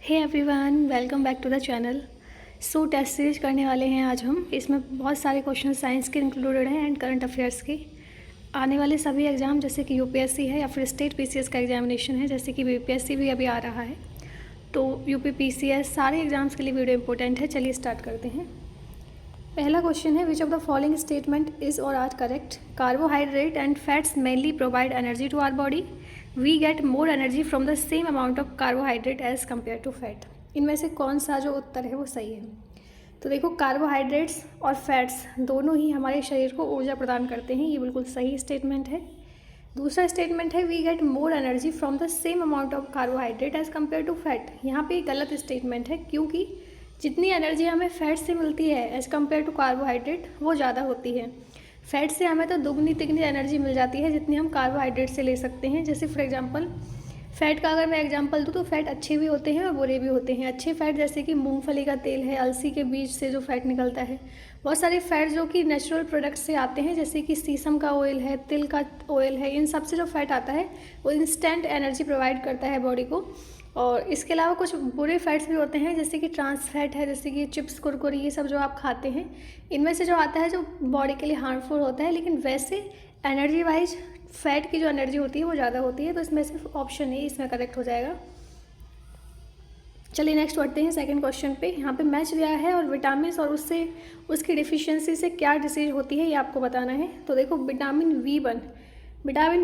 Hey everyone, welcome back to the channel. Test series करने वाले हैं आज हम। इसमें बहुत सारे क्वेश्चन साइंस के इंक्लूडेड हैं एंड करंट अफेयर्स के। आने वाले सभी एग्ज़ाम जैसे कि यूपीएससी है या फिर स्टेट पीसीएस का एग्जामिनेशन है, जैसे कि बीपीएससी भी अभी आ रहा है, तो यूपी पीसीएस सारे एग्जाम्स के लिए वीडियो इंपॉर्टेंट है। चलिए स्टार्ट करते हैं। पहला क्वेश्चन है, which of the following statement is or are correct? Carbohydrate and fats mainly provide energy to our body. We get more energy from the same amount of carbohydrate as compare to fat. इनमें से कौन सा जो उत्तर है वो सही है? तो देखो, कार्बोहाइड्रेट्स और फैट्स दोनों ही हमारे शरीर को ऊर्जा प्रदान करते हैं, ये बिल्कुल सही स्टेटमेंट है। दूसरा स्टेटमेंट है, we get more energy from the same amount of carbohydrate as compare to fat. यहाँ पे गलत स्टेटमेंट है, क्योंकि जितनी एनर्जी हमें फैट से मिलती है एज कम्पेयर टू कार्बोहाइड्रेट वो ज़्यादा होती है। फैट से हमें तो दुगनी तिगनी एनर्जी मिल जाती है जितनी हम कार्बोहाइड्रेट से ले सकते हैं। जैसे फॉर एग्जांपल फ़ैट का अगर मैं एग्जांपल दूँ तो फ़ैट अच्छे भी होते हैं और बुरे भी होते हैं। अच्छे फ़ैट जैसे कि मूंगफली का तेल है, अलसी के बीज से जो फ़ैट निकलता है, बहुत सारे फ़ैट जो कि नेचुरल प्रोडक्ट से आते हैं, जैसे कि शीशम का ऑयल है, तिल का ऑयल है, इन सब से जो फ़ैट आता है वो इंस्टेंट एनर्जी प्रोवाइड करता है बॉडी को। और इसके अलावा कुछ बुरे फैट्स भी होते हैं, जैसे कि ट्रांस फैट है, जैसे कि चिप्स कुरकुरे ये सब जो आप खाते हैं, इनमें से जो आता है जो बॉडी के लिए हार्मफुल होता है। लेकिन वैसे एनर्जी वाइज फैट की जो एनर्जी होती है वो ज़्यादा होती है, तो इसमें सिर्फ ऑप्शन ए इसमें करेक्ट हो जाएगा। चलिए नेक्स्ट बढ़ते हैं सेकंड क्वेश्चन पे। यहाँ पे मैच दिया है और विटामिन और उससे उसकी डिफिशियंसी से क्या डिसीज होती है ये आपको बताना है। तो देखो, विटामिन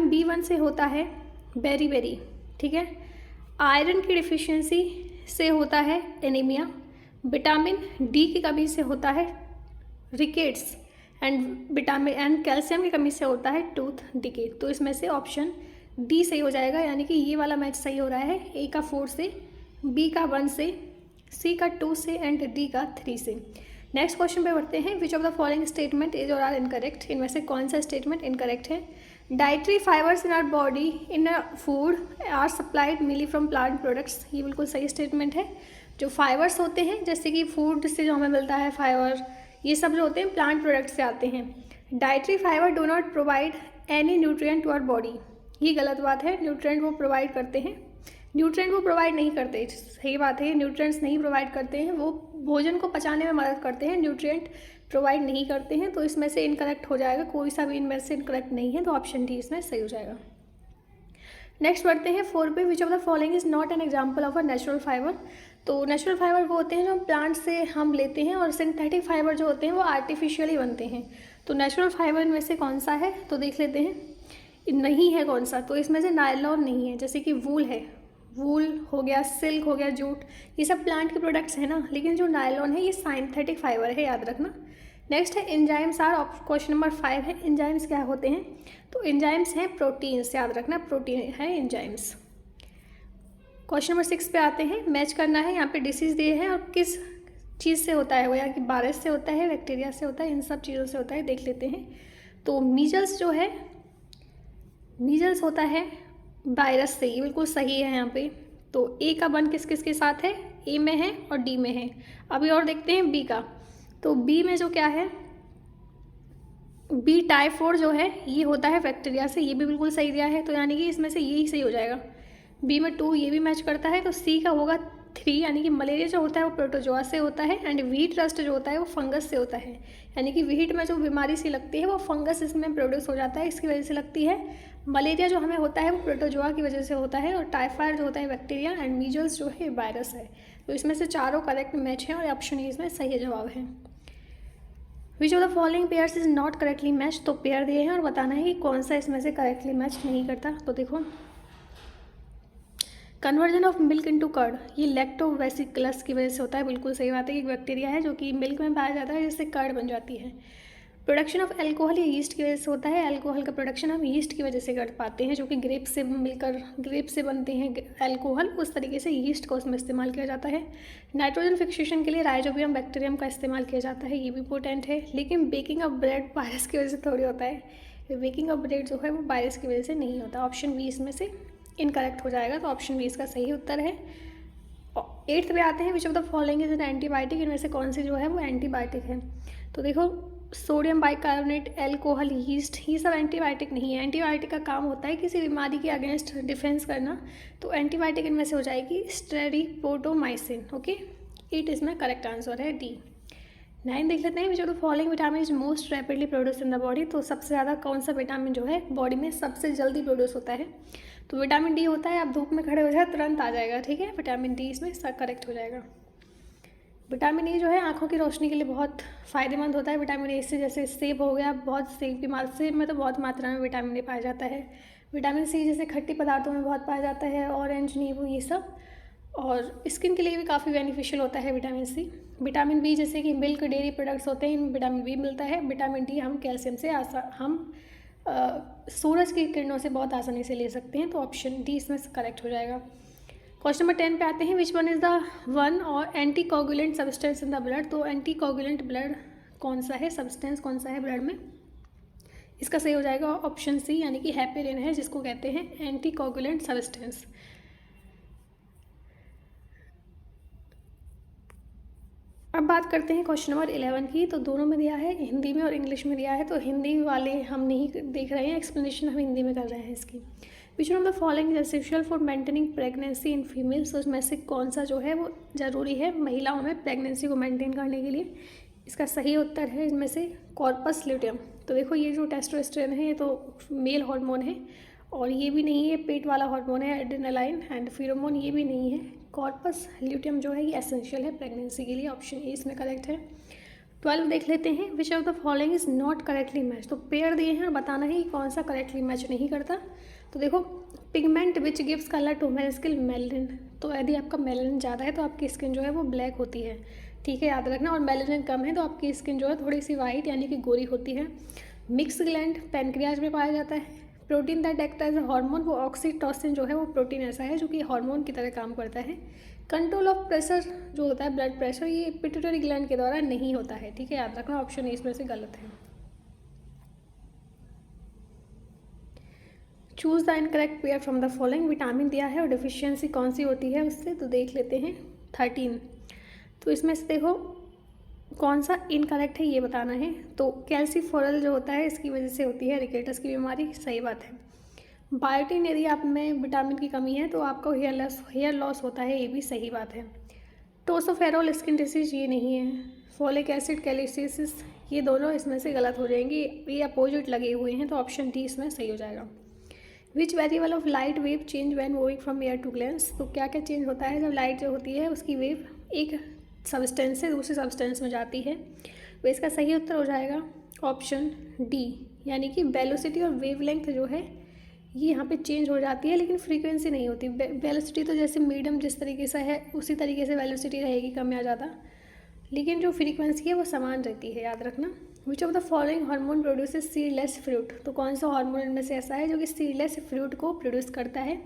बी वन से होता है बेरी, ठीक है। आयरन की डिफिशियंसी से होता है एनीमिया। विटामिन डी की कमी से होता है रिकेट्स एंड कैल्शियम की कमी से होता है टूथ डिके। तो इसमें से ऑप्शन डी सही हो जाएगा, यानी कि ये वाला मैच सही हो रहा है। ए का 4 से, बी का 1 से, सी का 2 से एंड डी का 3 से। नेक्स्ट क्वेश्चन पे बढ़ते हैं, which of the following statement is or are incorrect? इनमें से कौन सा स्टेटमेंट इनकरेक्ट है? Dietary fibres in our body in food are supplied mainly from plant products. ये बिल्कुल सही स्टेटमेंट है। जो फाइबर्स होते हैं, जैसे कि फूड से जो हमें मिलता है फाइबर, ये सब जो होते हैं प्लांट प्रोडक्ट से आते हैं। Dietary fibre do not provide any nutrient to our body. ये गलत बात है। न्यूट्रिएंट वो प्रोवाइड करते हैं, न्यूट्रिएंट वो प्रोवाइड नहीं करते। सही बात है, ये न्यूट्रिएंट्स नहीं प्रोवाइड करते हैं, वो भोजन को पचाने में मदद करते हैं, न्यूट्रिएंट प्रोवाइड नहीं करते हैं। तो इसमें से इनकरेक्ट हो जाएगा, कोई सा भी इनमें से इनकरेक्ट नहीं है, तो ऑप्शन डी इसमें सही हो जाएगा। नेक्स्ट बढ़ते हैं 4 पे, विच of the following is not an example of a natural fibre? तो नेचुरल फाइबर वो होते हैं जो प्लांट से हम लेते हैं, और सिंथेटिक फाइबर जो होते हैं वो आर्टिफिशियली बनते हैं। तो नेचुरल फाइबर में से कौन सा है, तो देख लेते हैं। नहीं है कौन सा, तो इसमें से नायलॉन नहीं है। जैसे कि वूल है, वूल हो गया, सिल्क हो गया, जूट, ये सब प्लांट के प्रोडक्ट्स हैं ना। लेकिन जो नायलॉन है ये सिंथेटिक फाइबर है, याद रखना। नेक्स्ट है एंजाइम्स आर, क्वेश्चन नंबर 5 है, एंजाइम्स क्या होते हैं? तो एंजाइम्स हैं प्रोटीन्स, याद रखना, प्रोटीन है एंजाइम्स। क्वेश्चन नंबर 6 पे आते हैं, मैच करना है। यहाँ पे डिसीज दिए हैं और किस चीज़ से होता है वो, यानी कि वायरस से होता है, बैक्टीरिया से होता है, इन सब चीज़ों से होता है, देख लेते हैं। तो मीजल्स जो है, मीजल्स होता है वायरस से, ये बिल्कुल सही है यहाँ पे। तो ए का 1 किस किस के साथ है? ए में है और डी में है। अभी और देखते हैं बी का। तो बी में जो क्या है, बी टाइफॉइड जो है ये होता है बैक्टीरिया से, ये भी बिल्कुल सही दिया है। तो यानी कि इसमें से यही सही हो जाएगा। बी में 2 ये भी मैच करता है। तो सी का होगा 3, यानी कि मलेरिया जो होता है वो प्रोटोजोआ से होता है, एंड व्हीट रस्ट जो होता है वो फंगस से होता है। यानी कि व्हीट में जो बीमारी सी लगती है वो फंगस इसमें प्रोड्यूस हो जाता है, इसकी वजह से लगती है। मलेरिया जो हमें होता है वो प्रोटोजोआ की वजह से होता है, और टाइफाइड जो होता है बैक्टीरिया, एंड मीजल्स जो है वायरस है। तो इसमें से चारों करेक्ट मैच हैं और ऑप्शन ए इसमें सही जवाब है। Which of the following pairs is not correctly match? तो पेयर दिए हैं और बताना है कि कौन सा इसमें से करेक्टली मैच नहीं करता। तो देखो, conversion of milk into curd, ये लैक्टोवेसिकुलस की वजह से होता है, बिल्कुल सही बात है। एक बैक्टीरिया है जो कि मिल्क में पाया जाता है, जिससे कर्ड बन जाती है। प्रोडक्शन ऑफ अल्कोहल, ये यीस्ट की वजह से होता है। अल्कोहल का प्रोडक्शन हम यीस्ट की वजह से कर पाते हैं, जो कि ग्रेप से मिलकर ग्रेप से बनते हैं अल्कोहल, उस तरीके से यीस्ट का उसमें इस्तेमाल किया जाता है। नाइट्रोजन फिक्सेशन के लिए राइजोबियम बैक्टीरियम का इस्तेमाल किया जाता है, ये भी इंपॉर्टेंट है। लेकिन बेकिंग ऑफ ब्रेड वायरस की वजह से थोड़ी होता है, बेकिंग ऑफ ब्रेड जो है वो वायरस की वजह से नहीं होता। ऑप्शन बी इसमें से इनकरेक्ट हो जाएगा, तो ऑप्शन बी इसका सही उत्तर है। 8th पे आते हैं, which of the following is an antibiotic? इनमें से कौन सी जो है वो एंटीबायोटिक है? तो देखो, सोडियम बाइकार्बोनेट, अल्कोहल, यीस्ट, ये सब एंटीबायोटिक नहीं है। एंटीबायोटिक का काम होता है किसी बीमारी के अगेंस्ट डिफेंस करना, तो एंटीबायोटिक इनमें से हो जाएगी स्टेरिप्टोमाइसिन। ओके, 8 इसमें करेक्ट आंसर है डी। 9 देख लेते हैं, which of the following vitamin is most rapidly produce in the body. तो सबसे ज़्यादा कौन सा विटामिन जो है बॉडी में सबसे जल्दी प्रोड्यूस होता है, तो विटामिन डी होता है। आप धूप में खड़े हो जाए तुरंत आ जाएगा, ठीक है, विटामिन डी इसमें करेक्ट हो जाएगा। विटामिन ए जो है आँखों की रोशनी के लिए बहुत फ़ायदेमंद होता है। विटामिन ए से जैसे सेब हो गया, बहुत सेब की सेब में तो बहुत मात्रा में विटामिन ए पाया जाता है। विटामिन सी जैसे खट्टी पदार्थों में बहुत पाया जाता है, ऑरेंज, नींबू, ये सब। और स्किन के लिए भी काफ़ी बेनिफिशियल होता है विटामिन सी। विटामिन बी जैसे कि मिल्क, डेयरी प्रोडक्ट्स होते हैं, इनमें विटामिन बी मिलता है। विटामिन डी हम कैल्शियम से सूरज की किरणों से बहुत आसानी से ले सकते हैं, तो ऑप्शन डी इसमें करेक्ट हो जाएगा। क्वेश्चन नंबर 10 पे आते हैं, which one is the one or anti coagulant substance in the blood. तो एंटी कोगुलेंट ब्लड कौन सा है, सब्सटेंस कौन सा है ब्लड में, इसका सही हो जाएगा ऑप्शन सी, यानी कि हेपेरिन है, जिसको कहते हैं एंटी कोगुलेंट सब्सटेंस। अब बात करते हैं क्वेश्चन नंबर 11 की। तो दोनों में दिया है, हिंदी में और इंग्लिश में दिया है, तो हिंदी वाले हम नहीं देख रहे हैं, एक्सप्लेनेशन हम हिंदी में कर रहे हैं इसकी। विच one of the following is essential for maintaining pregnancy in females. तो उसमें से कौन सा जो है वो ज़रूरी है महिलाओं में प्रेगनेंसी को मेंटेन करने के लिए। इसका सही उत्तर है इनमें से कॉर्पस ल्यूटियम। तो देखो ये जो टेस्टोस्टेरोन है ये तो मेल हार्मोन है, और ये भी नहीं है पेट वाला हार्मोन है एड्रेनालाइन एंड फिरोमोन, ये भी नहीं है। कॉर्पस ल्यूटियम जो है ये एसेंशियल है प्रेगनेंसी के लिए, ऑप्शन ए इसमें करेक्ट है। 12 देख लेते हैं, which of the following is not correctly match. तो पेयर दिए हैं और बताना है कि कौन सा करेक्टली मैच नहीं करता। तो देखो, pigment which gives colour to male skin, melanin. तो यदि आपका मेलानिन ज़्यादा है तो आपकी स्किन जो है वो ब्लैक होती है, ठीक है, याद रखना। और मेलानिन कम है तो आपकी स्किन जो है थोड़ी सी वाइट यानी कि गोरी होती है। मिक्स ग्लैंड पैनक्रियाज में पाया जाता है। Protein that act as a hormone, वो ऑक्सीटोसिन जो है वो प्रोटीन ऐसा है जो कि हार्मोन की तरह काम करता है। कंट्रोल ऑफ प्रेशर जो होता है ब्लड प्रेशर, ये पिट्यूटरी ग्लैंड के द्वारा नहीं होता है, ठीक है, याद रखना, ऑप्शन ए इसमें से गलत है। Choose the incorrect pair from the following. Vitamin दिया है और डिफिशियंसी कौन सी होती है उससे, तो देख लेते हैं 13। तो इसमें से देखो कौन सा इनकरेक्ट है ये बताना है। तो कैल्सीफोरल जो होता है इसकी वजह से होती है रिकेटस की बीमारी, सही बात है। बायोटिन, यदि आप में विटामिन की कमी है तो आपको हेयर लॉस होता है, ये भी सही बात है। टोसोफेरोल स्किन डिसीज, ये नहीं है। फोलिक एसिड, कैल्सिसिस, ये दोनों इसमें से गलत हो जाएंगे, ये अपोजिट लगे हुए हैं, तो ऑप्शन डी इसमें सही हो जाएगा। Which variable of light wave change when moving from air to glass. तो क्या क्या चेंज होता है जब लाइट जो होती है उसकी वेव एक सब्सटेंस से दूसरे सब्सटेंस में जाती है, तो इसका सही उत्तर हो जाएगा ऑप्शन डी, यानी कि वेलोसिटी और वेवलेंथ जो है ये यहाँ पे चेंज हो जाती है, लेकिन फ्रीक्वेंसी नहीं होती। वेलोसिटी तो जैसे मीडियम जिस तरीके से है उसी तरीके से वेलोसिटी रहेगी, कम या ज़्यादा, लेकिन जो फ्रीक्वेंसी है वो समान रहती है, याद रखना। विच of the following hormone produces seedless fruit. तो कौन सा हार्मोन इनमें से ऐसा है जो कि सीडलेस फ्रूट को प्रोड्यूस करता है,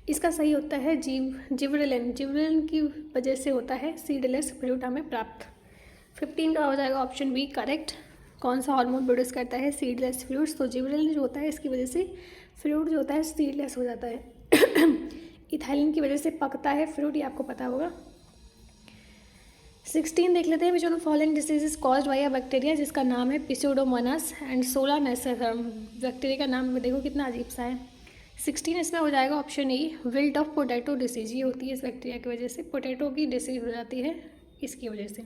इसका सही उत्तर है जिबरेलिन। जिबरेलिन की वजह से होता है सीडलेस फ्रूट हमें प्राप्त। 15 का हो जाएगा ऑप्शन बी करेक्ट। कौन सा हार्मोन प्रोड्यूस करता है सीडलेस फ्रूट्स, तो जिबरेलिन जो होता है इसकी वजह से फ्रूट जो होता है सीडलेस हो जाता है। इथाइलिन की वजह से पकता है फ्रूट, ये आपको पता होगा। 16 देख लेते हैं, which of the following disease is caused by a bacteria जिसका नाम है पिस्यूडोमोनास एंड सोलानेसेरम। बैक्टीरिया का नाम देखो कितना अजीब सा है। 16 इसमें हो जाएगा option A wilt of potato disease, ये होती है इस बैक्टीरिया की वजह से, पोटैटो की डिसीज हो जाती है इसकी वजह से।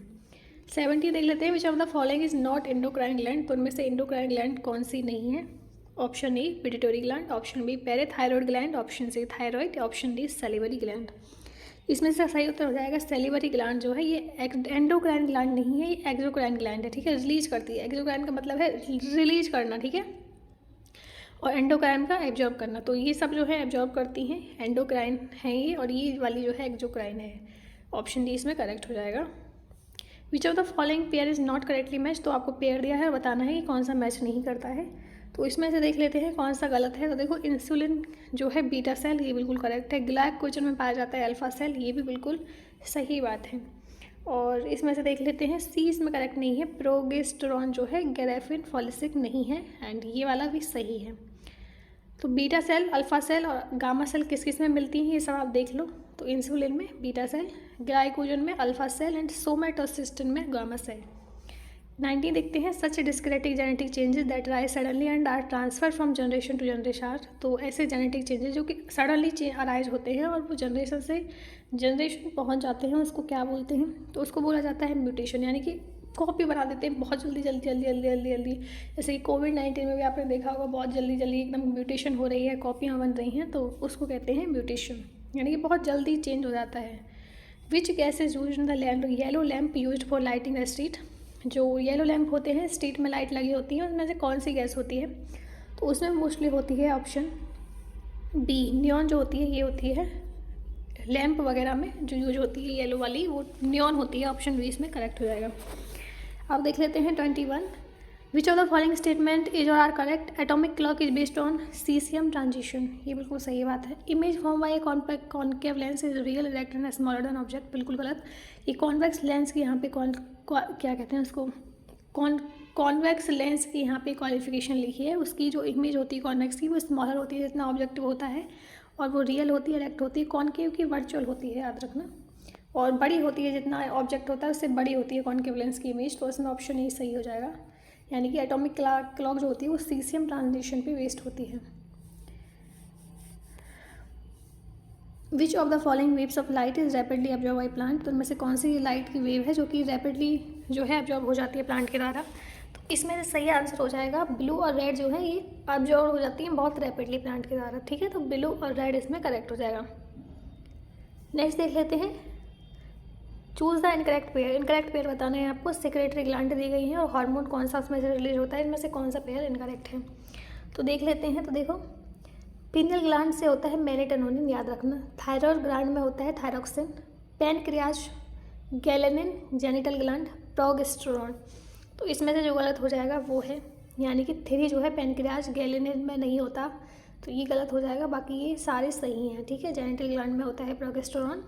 70 देख लेते हैं, which of the following is not endocrine gland. तो उनमें से एंडोक्राइन ग्लैंड कौन सी नहीं है, option A pituitary gland, option B parathyroid gland, option C thyroid, option D salivary gland. इसमें से सही उत्तर हो जाएगा सैलिवरी ग्लैंड जो है ये एंडोक्राइन ग्लैंड नहीं है, ये एक्सोक्राइन ग्लैंड है, ठीक है, रिलीज करती है। एक्सोक्राइन का मतलब है रिलीज करना, ठीक है, और एंडोक्राइन का एब्जॉर्ब करना। तो ये सब जो है एब्जॉर्ब करती हैं, एंडोक्राइन है ये, और ये वाली जो है एक्सोक्राइन है, ऑप्शन डी इसमें करेक्ट हो जाएगा। Which of the following pair is not correctly match. तो आपको पेयर दिया है, बताना है कि कौन सा मैच नहीं करता है, तो इसमें से देख लेते हैं कौन सा गलत है। तो देखो इंसुलिन जो है बीटा सेल, ये बिल्कुल करेक्ट है। ग्लाइकोजन में पाया जाता है अल्फा सेल, ये भी बिल्कुल सही बात है। और इसमें से देख लेते हैं सी इसमें करेक्ट नहीं है, प्रोगेस्टेरॉन जो है ग्राफिन फॉलिसिक नहीं है, एंड ये वाला भी सही है। तो बीटा सेल, अल्फा सेल और गामा सेल किस किस में मिलती हैं ये सब आप देख लो। तो इंसुलिन में बीटा सेल, ग्लाइकोजन में अल्फा सेल एंड सोमेटोसिस्टिन में गामा सेल। 90 देखते हैं, such discrete genetic changes that arise suddenly and are transfer from generation to generation. तो ऐसे जेनेटिक चेंजेस जो कि सडनली अराइज होते हैं और वो जनरेशन से जनरेशन पहुंच जाते हैं, उसको क्या बोलते हैं? तो उसको बोला जाता है म्यूटेशन, यानी कि कॉपी बना देते हैं बहुत जल्दी जल्दी जल्दी जल्दी जल्दी जल्दी। जैसे कि कोविड-19 में भी आपने देखा होगा, बहुत जल्दी जल्दी एकदम म्यूटेशन हो रही है, कॉपियाँ बन रही हैं, तो उसको कहते हैं म्यूटेशन, यानी कि बहुत जल्दी चेंज हो जाता है। Which gas is use in the lamp? Yellow lamp use for lighting the street. जो येलो लैम्प होते हैं, स्ट्रीट में लाइट लगी होती है, उनमें से कौन सी गैस होती है? तो उसमें मोस्टली होती है ऑप्शन बी, नियॉन जो होती है, ये होती है लैम्प वगैरह में जो यूज होती है येलो वाली, वो नियॉन होती है। ऑप्शन बी इसमें करेक्ट हो जाएगा। अब देख लेते हैं 21। Which of the following statement is or are correct? Atomic clock is based on caesium transition. ये बिल्कुल सही बात है। Image form by a concave lens is real erect and smaller than object, बिल्कुल गलत। ये कॉन्वेक्स लेंस की यहाँ पे क्या कहते हैं उसको, कॉन्वेक्स लेंस की यहाँ पे क्वालिफिकेशन लिखी है। उसकी जो इमेज होती है कॉन्वेक्स की, वो स्मॉलर होती है जितना ऑब्जेक्टिव होता है, और वो रियल होती है, इरेक्ट होती है। कॉन्केव की वर्चुअल होती है, याद रखना, और बड़ी होती है, जितना ऑब्जेक्ट होता है उससे बड़ी होती है कॉन्केव लेंस की इमेज। तो इसमें ऑप्शन ए सही हो जाएगा, यानी कि एटॉमिक क्लॉक जो होती है वो सीसियम ट्रांजिशन पे बेस्ड होती है। Which of the following waves of light is rapidly absorb by plant? तो इनमें से कौन सी लाइट की वेव है जो कि रैपिडली जो है एब्जॉर्ब हो जाती है प्लांट के द्वारा? तो इसमें से सही आंसर हो जाएगा ब्लू और रेड जो है ये एब्जॉर्ब हो जाती है बहुत रैपिडली प्लांट के द्वारा, ठीक है। तो ब्लू और रेड इसमें करेक्ट हो जाएगा। नेक्स्ट देख लेते हैं, choose the incorrect pair. Incorrect pair बताना है आपको। सेक्रेटरी ग्लैंड दी गई है और हार्मोन कौन सा उसमें से रिलीज होता है, इनमें से कौन सा पेयर इनकरेक्ट है? तो देख लेते हैं। तो देखो, पीनियल ग्लैंड से होता है मेलेटोनिन, याद रखना। थायरॉयड ग्लैंड में होता है thyroxine. Pancreas, galanin, genital gland, progesterone. तो इसमें से जो गलत हो जाएगा वो है, यानी कि 3 जो है पैनक्रियाज, गैलेनिन में नहीं होता, तो ये गलत हो जाएगा। बाकी ये सारे सही हैं, ठीक है। जेनिटल ग्लैंड में होता है progesterone,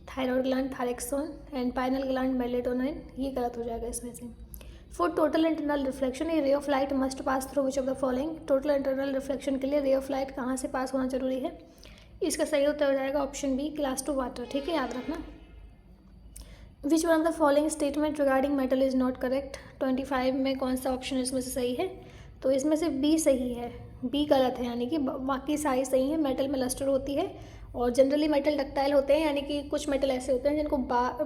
thyroid gland thyroxine and pineal gland melatonin, ये गलत हो जाएगा इसमें से। For total internal reflection a ray of light must pass through which of the following? Total internal reflection के लिए रे ऑफ लाइट कहाँ से पास होना जरूरी है? इसका सही उत्तर हो जाएगा option B, glass to water, ठीक है, याद रखना। Which one of the following statement regarding metal is not correct? 25 में कौन सा ऑप्शन इसमें से सही है? तो इसमें से बी सही है, बी गलत है, यानी कि बाकी सारी सही है। मेटल में लस्टर होती है और जनरली मेटल डक्टाइल होते हैं, यानी कि कुछ मेटल ऐसे होते हैं जिनको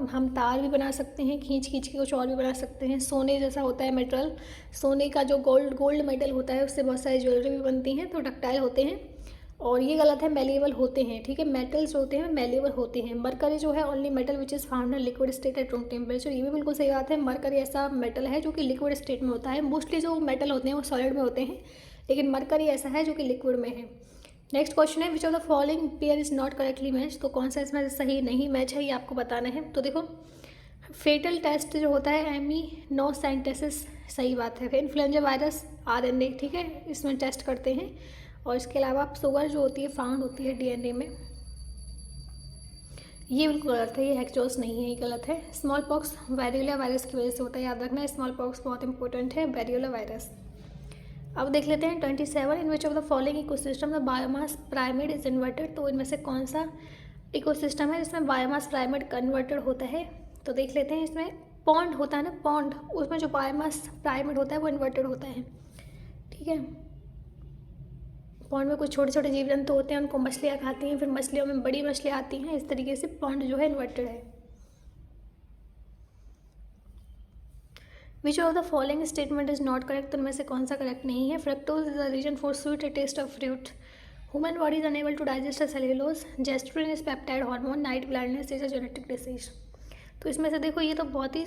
हम तार भी बना सकते हैं, खींच खींच के कुछ और भी बना सकते हैं। सोने जैसा होता है मेटल, सोने का जो गोल्ड मेटल होता है उससे बहुत सारी ज्वेलरी भी बनती हैं, तो डक्टाइल होते हैं। और ये गलत है, मेलेबल होते हैं, ठीक है। मेटल्स होते हैं मेलेबल होते हैं। मरकरी जो है only metal which is found in liquid state at room temperature, ये भी बिल्कुल सही बात है। मरकरी ऐसा मेटल है जो कि लिक्विड स्टेट में होता है। मोस्टली जो मेटल होते हैं वो सॉलिड में होते हैं, लेकिन मरकरी ऐसा है जो कि लिक्विड में है। नेक्स्ट क्वेश्चन है, which of the following pair is not correctly match? तो कौन सा इसमें सही नहीं मैच है, ये आपको बताना है। तो देखो, फेटल टेस्ट जो होता है एमिनोसाइंटेसिस, सही बात है। फिर इन्फ्लुएंजा वायरस RNA, ठीक है, इसमें टेस्ट करते हैं। और इसके अलावा शुगर जो होती है फाउंड होती है DNA में, ये बिल्कुल गलत है, ये हेक्सोस नहीं है, ये गलत है। स्मॉल पॉक्स वेरियोला वायरस की वजह से होता है, याद रखना। स्मॉल पॉक्स बहुत इंपॉर्टेंट है, वेरियोला वायरस। अब देख लेते हैं 27। In which of the following ecosystem the biomass pyramid is inverted? तो इनमें से कौन सा इकोसिस्टम है जिसमें बायोमास पिरामिड कन्वर्टेड होता है? तो देख लेते हैं, इसमें पॉन्ड होता है ना, पॉन्ड, उसमें जो बायोमास पिरामिड होता है वो इन्वर्टेड होता है, ठीक है। पॉन्ड में कुछ छोटे छोटे जीव जंतु होते हैं, उनको मछलियाँ खाती हैं, फिर मछलियों में बड़ी मछलियाँ आती हैं, इस तरीके से पॉन्ड जो है इन्वर्टेड है। Which of the following statement is not correct? तो उनमें से कौन सा करेक्ट नहीं है? Fructose is the reason for sweet taste of fruit. Human body is unable to digest cellulose. Gastrin is peptide hormone. Night blindness is a genetic disease. तो इसमें से देखो, ये तो बहुत ही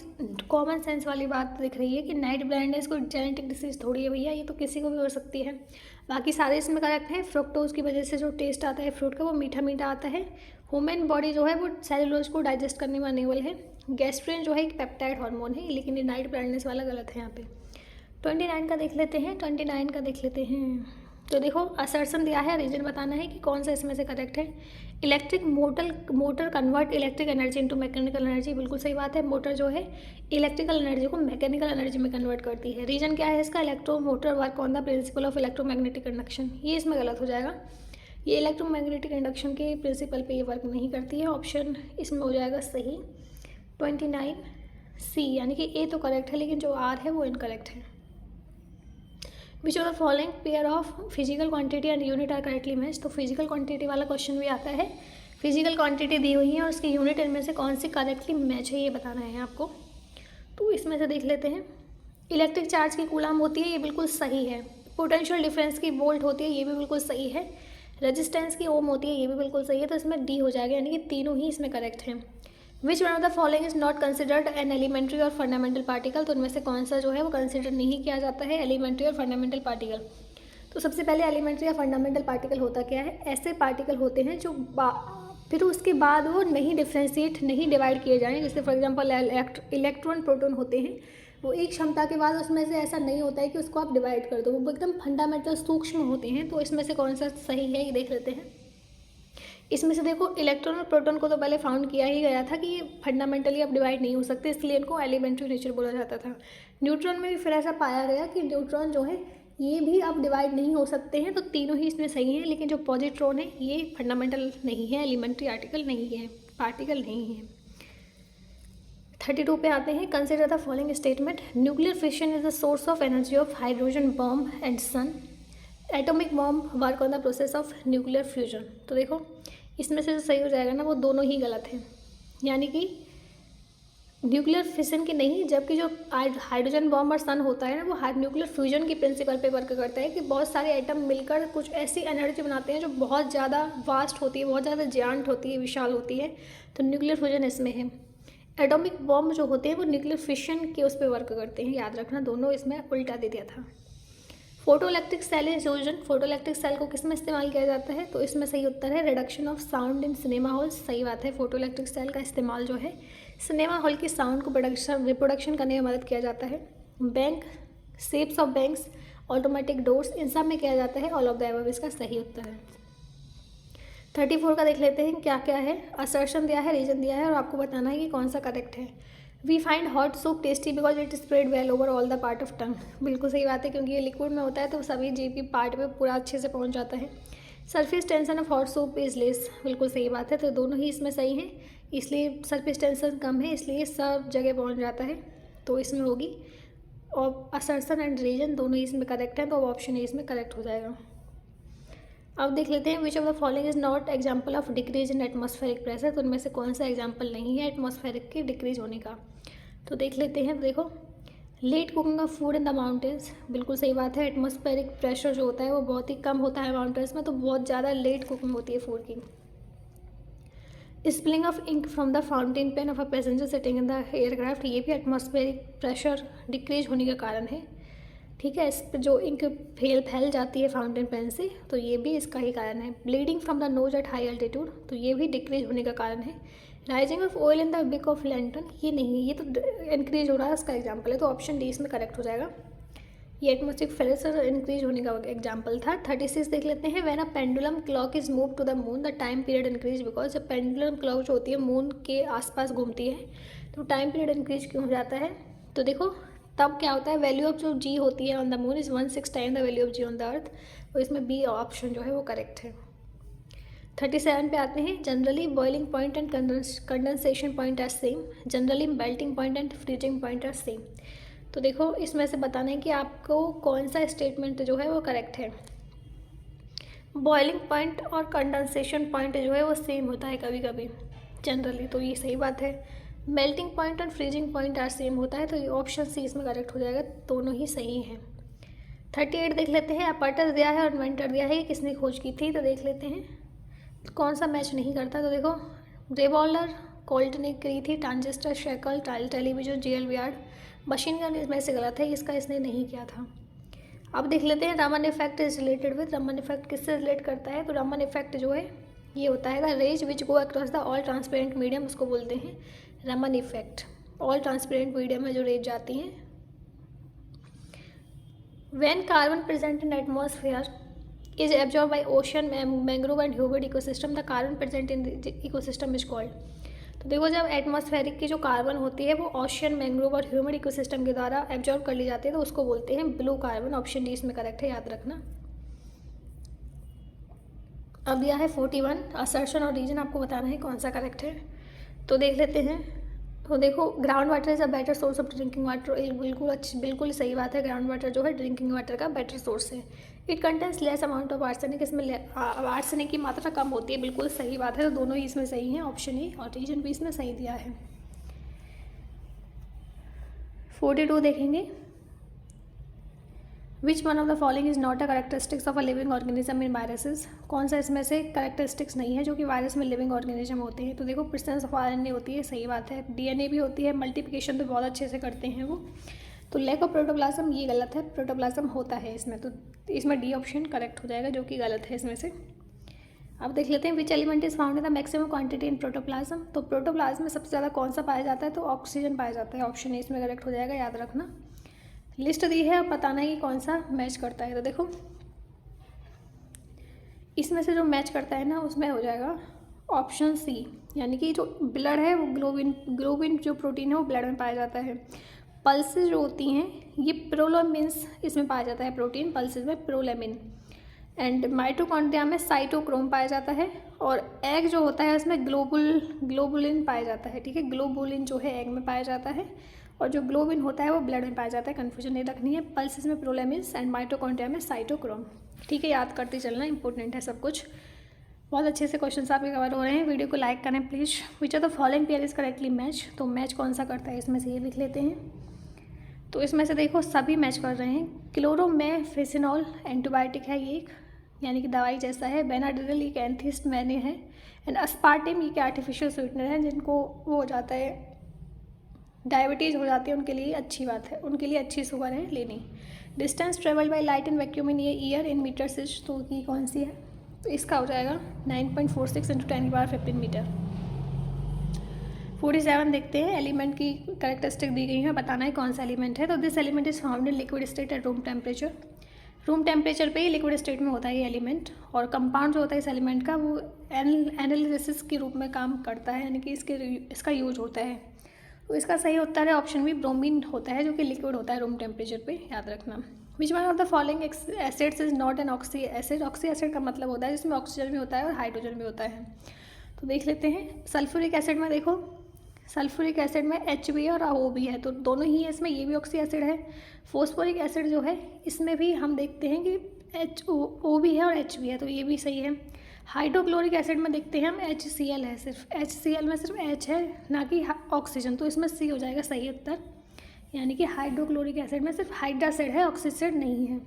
कॉमन सेंस वाली बात दिख रही है कि नाइट ब्लाइंडनेस कोई जेनेटिक डिसीज थोड़ी है भैया, ये तो किसी को भी हो सकती है। बाकी सारे इसमें करेक्ट हैं। फ्रुक्टोज की वजह से जो टेस्ट आता है फ्रूट का वो मीठा मीठा आता है। ह्यूमन बॉडी जो है वो सेल्यूलोज को डाइजेस्ट करने में अनेबल है। गैस्ट्रिन जो है एक पेप्टाइड हार्मोन है, लेकिन ये नाइट ब्लाइंडनेस वाला गलत है यहाँ पे। 29 का देख लेते हैं। 29 का देख लेते हैं। तो देखो, असर्शन दिया है, रीजन बताना है कि कौन सा इसमें से करेक्ट है। Electric motor convert electric energy into mechanical energy, बिल्कुल सही बात है। मोटर जो है इलेक्ट्रिकल एनर्जी को मैकेनिकल एनर्जी में कन्वर्ट करती है। रीजन क्या है इसका? Electro motor work on the principle of electromagnetic induction, ये इसमें गलत हो जाएगा। ये इलेक्ट्रोमैग्नेटिक इंडक्शन के प्रिंसिपल पे ये वर्क नहीं करती है। ऑप्शन इसमें हो जाएगा सही 29। सी, यानी कि ए तो करेक्ट है लेकिन जो आर है वो इनकरेक्ट है। Which of the following pair of physical quantity and unit are correctly match. तो फिजिकल क्वांटिटी वाला क्वेश्चन भी आता है, फिजिकल क्वांटिटी दी हुई है और उसकी यूनिट इनमें से कौन सी करेक्टली मैच है ये बताना है आपको। तो इसमें से देख लेते हैं। इलेक्ट्रिक चार्ज की कूलाम होती है, ये बिल्कुल सही है। पोटेंशियल डिफरेंस की वोल्ट होती है, ये भी बिल्कुल सही है। रेजिस्टेंस की ओम होती है, ये भी बिल्कुल सही है। तो इसमें डी हो जाएगा, यानी कि तीनों ही इसमें करेक्ट हैं। Which one of the following is not considered an elementary or fundamental particle. तो इनमें से कौन सा जो है वो कंसिडर नहीं किया जाता है एलिमेंट्री और फंडामेंटल पार्टिकल। तो सबसे पहले एलिमेंट्री या फंडामेंटल पार्टिकल होता क्या है, ऐसे पार्टिकल होते हैं जो फिर उसके बाद वो नहीं डिफ्रेंशिएट नहीं डिवाइड किए जाएँ। जैसे फॉर एग्जांपल इलेक्ट्रॉन प्रोटॉन होते हैं, वो एक क्षमता के बाद उसमें से ऐसा नहीं होता है कि उसको आप डिवाइड कर दो, वो एकदम फंडामेंटल सूक्ष्म होते हैं। तो इसमें से कौन सा सही है ये देख लेते हैं। इसमें से देखो इलेक्ट्रॉन और प्रोटॉन को तो पहले फाउंड किया ही गया था कि ये फंडामेंटली अब डिवाइड नहीं हो सकते, इसलिए इनको एलिमेंट्री नेचर बोला जाता था। न्यूट्रॉन में भी फिर ऐसा पाया गया कि न्यूट्रॉन जो है ये भी अब डिवाइड नहीं हो सकते हैं, तो तीनों ही इसमें सही हैं। लेकिन जो पॉजिट्रॉन है ये फंडामेंटल नहीं है, एलिमेंट्री आर्टिकल नहीं है, पार्टिकल नहीं है। 32 पे आते हैं। Consider the following statement. Nuclear fission is the source of energy of hydrogen bomb and sun. Atomic bomb work on the process of nuclear fusion. तो देखो इसमें से जो सही हो जाएगा ना वो दोनों ही गलत हैं, यानी कि न्यूक्लियर फिशन की नहीं, जबकि जो हाइड्रोजन बॉम्ब और सन होता है ना वो न्यूक्लियर फ्यूजन की प्रिंसिपल पे वर्क करता है कि बहुत सारे एटम मिलकर कुछ ऐसी एनर्जी बनाते हैं जो बहुत ज़्यादा वास्ट होती है, बहुत ज़्यादा जायंट होती है, विशाल होती है। तो न्यूक्लियर फ्यूजन इसमें है। एटॉमिक बॉम्ब जो होते हैं वो न्यूक्लियर फिशन के उस पर वर्क करते हैं, याद रखना, दोनों इसमें उल्टा दे दिया था। Photo electric cell is used. Photo electric cell को किस में इस्तेमाल किया जाता है, तो इसमें सही उत्तर है reduction of sound in cinema hall. सही बात है, फोटो इलेक्ट्रिक सेल का इस्तेमाल जो है सिनेमा हॉल की साउंड को रिप्रोडक्शन करने में मदद किया जाता है। Bank, shapes of banks, automatic doors, इन सब में किया जाता है। ऑल ऑफ द अबव इसका सही उत्तर है। 34 का देख लेते हैं क्या क्या है। असर्शन दिया है, रीजन दिया है और आपको बताना है कि कौन सा करेक्ट है। We find hot soup tasty because it spread well over all the part of tongue. बिल्कुल सही बात है, क्योंकि ये लिक्विड में होता है तो सभी जीभ की पार्ट पे पूरा अच्छे से पहुंच जाता है। Surface tension of hot soup is less. बिल्कुल सही बात है, तो दोनों ही इसमें सही हैं, इसलिए सरफेस टेंशन कम है इसलिए सब जगह पहुंच जाता है, तो इसमें होगी। और असर्शन एंड रीजन दोनों ही इसमें करेक्ट हैं, तो ऑप्शन ए इसमें करेक्ट हो जाएगा। अब देख लेते हैं which of the following is not example of decrease in atmospheric pressure. तो उनमें से कौन सा एग्जाम्पल नहीं है एटमॉस्फेरिक के डिक्रीज होने का। तो देख लेते हैं। देखो late cooking of food in the mountains, बिल्कुल सही बात है। एटमॉस्फेरिक प्रेशर जो होता है वो बहुत ही कम होता है माउंटेन्स में, तो बहुत ज़्यादा लेट कुकिंग होती है फूड की। Spilling of ink from the fountain pen of a passenger sitting in the aircraft, ये भी एटमॉस्फेरिक प्रेशर डिक्रीज होने का कारण है। ठीक है, इस पर जो इंक फैल जाती है फाउंटेन पेन से, तो ये भी इसका ही कारण है। Bleeding from the nose at high altitude, तो ये भी डिक्रीज होने का कारण है। Rising of oil in the wick of lantern, ये नहीं है, ये तो इंक्रीज हो रहा है, इसका एग्जाम्पल है, तो ऑप्शन डी इसमें करेक्ट हो जाएगा। ये एटमॉस्फेरिक प्रेशर इंक्रीज होने का एग्जाम्पल था। 36 देख लेते हैं। When a pendulum clock is move to the moon the time period increase because जब पेंडुलम क्लॉक जो होती है मून के आसपास घूमती है तो टाइम पीरियड इंक्रीज क्यों हो जाता है। तो देखो तब क्या होता है, वैल्यू ऑफ जो जी होती है on the moon is 1/6 time the value of g on the earth, तो इसमें बी ऑप्शन जो है वो करेक्ट है। 37 पे आते हैं। Generally boiling point and condensation point are same, generally melting point and freezing point are same. तो देखो इसमें से बताना है कि आपको कौन सा स्टेटमेंट जो है वो करेक्ट है। बॉइलिंग पॉइंट और कंडेंसेशन पॉइंट जो है वो सेम होता है कभी कभी जनरली, तो ये सही बात है। मेल्टिंग पॉइंट और फ्रीजिंग पॉइंट आर सेम होता है, तो ये ऑप्शन सी इसमें करेक्ट हो जाएगा, दोनों ही सही हैं। 38 देख लेते हैं। अपॉर्टस दिया है और इन्वेंटर दिया है, किसने खोज की थी, तो देख लेते हैं कौन सा मैच नहीं करता। तो देखो रिवॉल्वर कोल्ट ने करी थी, ट्रांजिस्टर, शेकल, टेलीविजन, जीएल वियार्ड, मशीन गन इसमें से गलत है, इसका इसने नहीं किया था। अब देख लेते हैं Raman effect is related with. Raman effect किससे रिलेट करता है, तो रमन इफेक्ट जो है ये होता है the rays which go across the all transparent medium, उसको बोलते हैं Raman effect. All transparent medium में जो रेज जाती हैं। When carbon present in atmosphere is absorb by ocean, mangrove and humid ecosystem, the carbon present in ecosystem is called. तो देखो जब एटमॉस्फेरिक की जो कार्बन होती है वो ओशन, मैंग्रोव और ह्यूमिड इकोसिस्टम के द्वारा एब्जॉर्ब कर ली जाती है, तो उसको बोलते हैं ब्लू कार्बन। ऑप्शन डी इसमें करेक्ट है, याद रखना। अब दिया है 41। असर्शन और रीजन आपको बताना है कौन सा करेक्ट है। तो देख लेते हैं। तो देखो ground water is a better source of drinking water, बिल्कुल सही बात है। ग्राउंड वाटर जो है ड्रिंकिंग वाटर का बेटर सोर्स है। It contains less amount of arsenic, इसमें आर्सेनिक की मात्रा कम होती है, बिल्कुल सही बात है। तो दोनों ही इसमें सही हैं, ऑप्शन ए और रीजन बी इसमें सही दिया है। 42 देखेंगे। विच one of the following is not a characteristics of a living organism in viruses, कौन सा इसमें से करेक्टरिस्टिक्स नहीं है जो कि वायरस में लिविंग ऑर्गेनिज्म होते हैं। तो देखो प्रेजेंस ऑफ आरएनए होती है, सही बात है। डीएनए भी होती है, मल्टीप्लिकेशन तो बहुत अच्छे से करते हैं वो। तो लैक ऑफ प्रोटोप्लाज्म ये गलत है, प्रोटोप्लाज्म होता है इसमें, तो इसमें डी ऑप्शन करेक्ट हो जाएगा जो कि गलत है इसमें से। अब देख लेते हैं which element is found in the maximum quantity in protoplasm. तो प्रोटोप्लाज्म में सबसे ज़्यादा कौन सा पाया जाता है, तो ऑक्सीजन पाया जाता है, ऑप्शन ए इसमें करेक्ट हो जाएगा, याद रखना। लिस्ट दी है, अब बताना है कि कौन सा मैच करता है। तो देखो इसमें से जो मैच करता है ना उसमें हो जाएगा ऑप्शन सी, यानी कि जो ब्लड है वो ग्लोबिन जो प्रोटीन है वो ब्लड में पाया जाता है। पल्सेस जो होती हैं ये प्रोलेमिन्स इसमें पाया जाता है, प्रोटीन पल्सेस में प्रोलेमिन। एंड माइटोकॉन्ड्रिया में साइटोक्रोम पाया जाता है। और एग जो होता है उसमें ग्लोबुलिन पाया जाता है, ठीक है। ग्लोबुलिन जो है एग में पाया जाता है और जो ग्लोबिन होता है वो ब्लड में पाया जाता है, कन्फ्यूजन नहीं रखनी है। पल्सेस में प्रोलेमिन्स एंड माइटोकॉन्ड्रिया में साइटोक्रोम, ठीक है, याद करते चलना, इंपॉर्टेंट है सब कुछ। बहुत अच्छे से क्वेश्चन आपके कवर हो रहे हैं। वीडियो को लाइक करें please. Which are the following pair is correctly match, तो मैच कौन सा करता है इसमें से ये लिख लेते हैं। तो इसमें से देखो सभी मैच कर रहे हैं। क्लोरोमेफेसिनॉल एंटीबायोटिक है ये एक, यानी कि दवाई जैसा है। बेनाड्रिल एक एंथिस्ट मैंने है। एंड अस्पार्टिम ये आर्टिफिशियल स्वीटनर है, जिनको वो हो जाता है डायबिटीज़ हो जाती है उनके लिए अच्छी बात है, उनके लिए अच्छी शुगर है लेनी। Distance travel by light in vacuum in ये ईयर इन मीटर से, तो ये कौन सी है, तो इसका हो जाएगा 9.46 × 10⁻15 मीटर। 47 देखते हैं। एलिमेंट की करेक्टरिस्टिक दी गई है, बताना है कौन सा एलिमेंट है। तो this element is found in liquid state at room temperature, room temperature पे ही लिक्विड स्टेट में होता है ये एलिमेंट। और कंपाउंड जो होता है इस एलिमेंट का वो एनालिसिस के रूप में काम करता है, यानी कि इसका यूज होता है। तो इसका सही उत्तर है ऑप्शन बी, ब्रोमीन होता है जो कि लिक्विड होता है रूम टेम्परेचर पे, याद रखना। Which one of the following acids is not an oxy acid, oxy acid का मतलब होता है जिसमें ऑक्सीजन भी होता है और हाइड्रोजन भी होता है। तो देख लेते हैं। सल्फ्यूरिक एसिड में देखो, सल्फ्यूरिक एसिड में H भी है और O भी है, तो दोनों ही है इसमें, ये भी ऑक्सी एसिड है। फोस्फोरिक एसिड जो है इसमें भी हम देखते हैं कि O भी है और H भी है, तो ये भी सही है। हाइड्रोक्लोरिक एसिड में देखते हैं हम HCl है, सिर्फ HCl में सिर्फ H है ना कि ऑक्सीजन, तो इसमें C हो जाएगा सही उत्तर, यानी कि हाइड्रोक्लोरिक एसिड में सिर्फ हाइड्रासिड है, ऑक्सीसिड नहीं है।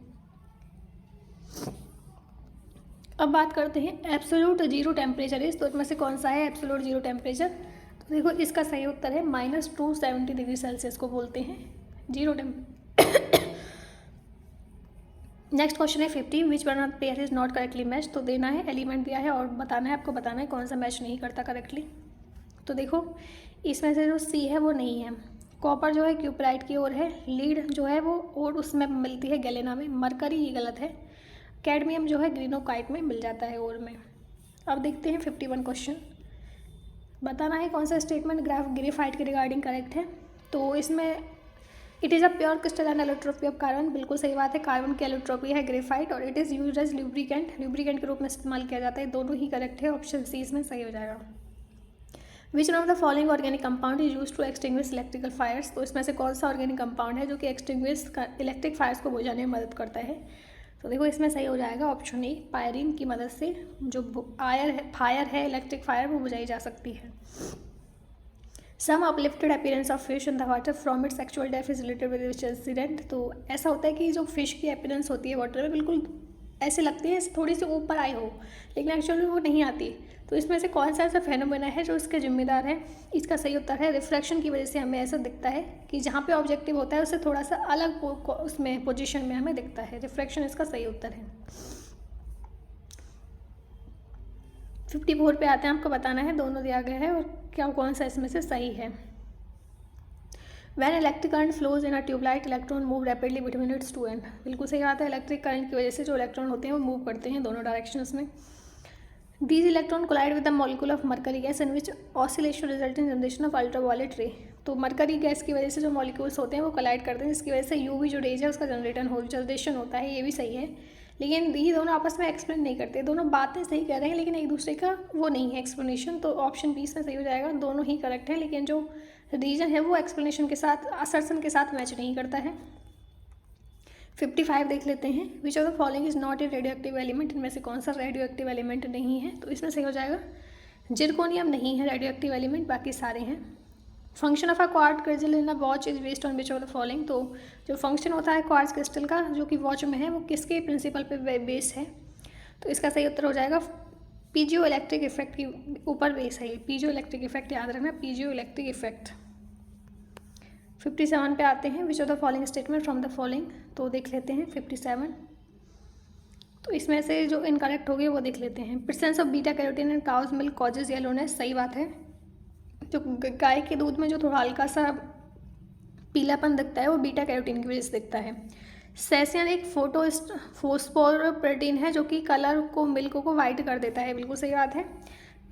अब बात करते हैं एब्सोल्यूट जीरो टेम्परेचर इस, तो इसमें से कौन सा है एब्सोल्यूट जीरो टेम्परेचर। तो देखो इसका सही उत्तर है -270 डिग्री सेल्सियस को बोलते हैं जीरो टेम्परेचर। नेक्स्ट क्वेश्चन है 50। विच one of pair is not correctly match, तो देना है, एलिमेंट दिया है और बताना है, आपको बताना है कौन सा मैच नहीं करता करेक्टली। तो देखो इसमें से जो सी है वो नहीं है। कॉपर जो है क्यूपराइट की ओर है, लीड जो है वो और उसमें मिलती है गैलेना में, मरकरी ये गलत है, कैडमियम जो है ग्रीनोकाइट में मिल जाता है ओर में। अब देखते हैं 51 क्वेश्चन, बताना है कौन सा स्टेटमेंट ग्रेफाइट के रिगार्डिंग करेक्ट है। तो इसमें it is a pure crystalline allotropy of carbon, बिल्कुल सही बात है, कार्बन की एलोट्रोपी है ग्रेफाइट। और it is used as lubricant के रूप में इस्तेमाल किया जाता है, दोनों ही करेक्ट है, ऑप्शन सी इसमें सही हो जाएगा। Which one of the following organic compound is use to extinguish electrical fires, तो इसमें से कौन सा ऑर्गेनिक कंपाउंड है जो कि एक्सटिंग्विश इलेक्ट्रिक फायर्स को बुझाने में मदद करता है। तो देखो इसमें सही हो जाएगा ऑप्शन ए, पायरीन की मदद से जो फायर है इलेक्ट्रिक फायर वो बुझाई जा सकती है। Some uplifted appearance of fish in the water from its actual डेथ is related with which incident, तो ऐसा होता है कि जो फिश की अपीयरेंस होती है वाटर में बिल्कुल ऐसे लगती है थोड़ी सी ऊपर आई हो, लेकिन एक्चुअली वो नहीं आती। तो इसमें से कौन सा ऐसा फेनोमेना है जो इसके जिम्मेदार है। इसका सही उत्तर है रिफ्रैक्शन की वजह से हमें ऐसा दिखता है कि जहाँ पे ऑब्जेक्टिव होता है उससे थोड़ा सा अलग उसमें पोजीशन में हमें दिखता है, रिफ्रैक्शन इसका सही उत्तर है। 54 पे आते हैं, आपको बताना है, दोनों दिया गया है और क्या कौन सा इसमें से सही है। When electric current flows in a tubelight, electron move rapidly between its two ends, बिल्कुल सही बात है, इलेक्ट्रिक करंट की वजह से जो इलेक्ट्रॉन होते हैं वो मूव करते हैं दोनों डायरेक्शंस में। These electron collide with the molecule of mercury gas in which oscillation result in generation of ultraviolet ray, तो मरकरी गैस की वजह से जो मॉलिक्यूल्स होते हैं वो कोलाइड करते हैं जिसकी वजह से यूवी जो रेज है उसका जनरेशन होता है, ये भी सही है। लेकिन ये दोनों आपस में एक्सप्लेन नहीं करते, दोनों बातें सही कह रहे हैं लेकिन एक दूसरे का वो नहीं है एक्सप्लेनेशन। तो ऑप्शन बी इसमें सही हो जाएगा, दोनों ही करेक्ट है लेकिन जो रीजन है वो एक्सप्लेनेशन के साथ, असर्शन के साथ मैच नहीं करता है। 55 देख लेते हैं। Which of the following is not A radio active element, इनमें से कौन सा रेडियो एक्टिव एलिमेंट नहीं है? तो इसमें सही हो जाएगा जिरकोनियम नहीं है रेडियो एक्टिव एलिमेंट, बाकी सारे हैं। Function of a quartz crystal in a watch is based on which of the following, तो जो फंक्शन होता है क्वार्ट्ज क्रिस्टल का जो कि वॉच में है वो किसके प्रिंसिपल पे बेस है? तो इसका सही उत्तर हो जाएगा पीजियो इलेक्ट्रिक इफेक्ट के ऊपर बेस है। पीजियो इलेक्ट्रिक इफेक्ट याद रखना, पीजियो इलेक्ट्रिक इफेक्ट। 57 पे आते हैं। Which of the following statement from the following, तो देख लेते हैं 57। तो इसमें से जो इनकरेक्ट हो गए वो देख लेते हैं। Presence of beta carotene in cow's milk causes yellowness, सही बात है। जो गाय के दूध में जो थोड़ा हल्का सा पीलापन दिखता है वो बीटा कैरोटीन की वजह से दिखता है। सेसियन एक फोस्फोर प्रोटीन है जो कि कलर को, मिल्क को वाइट कर देता है, बिल्कुल सही बात है।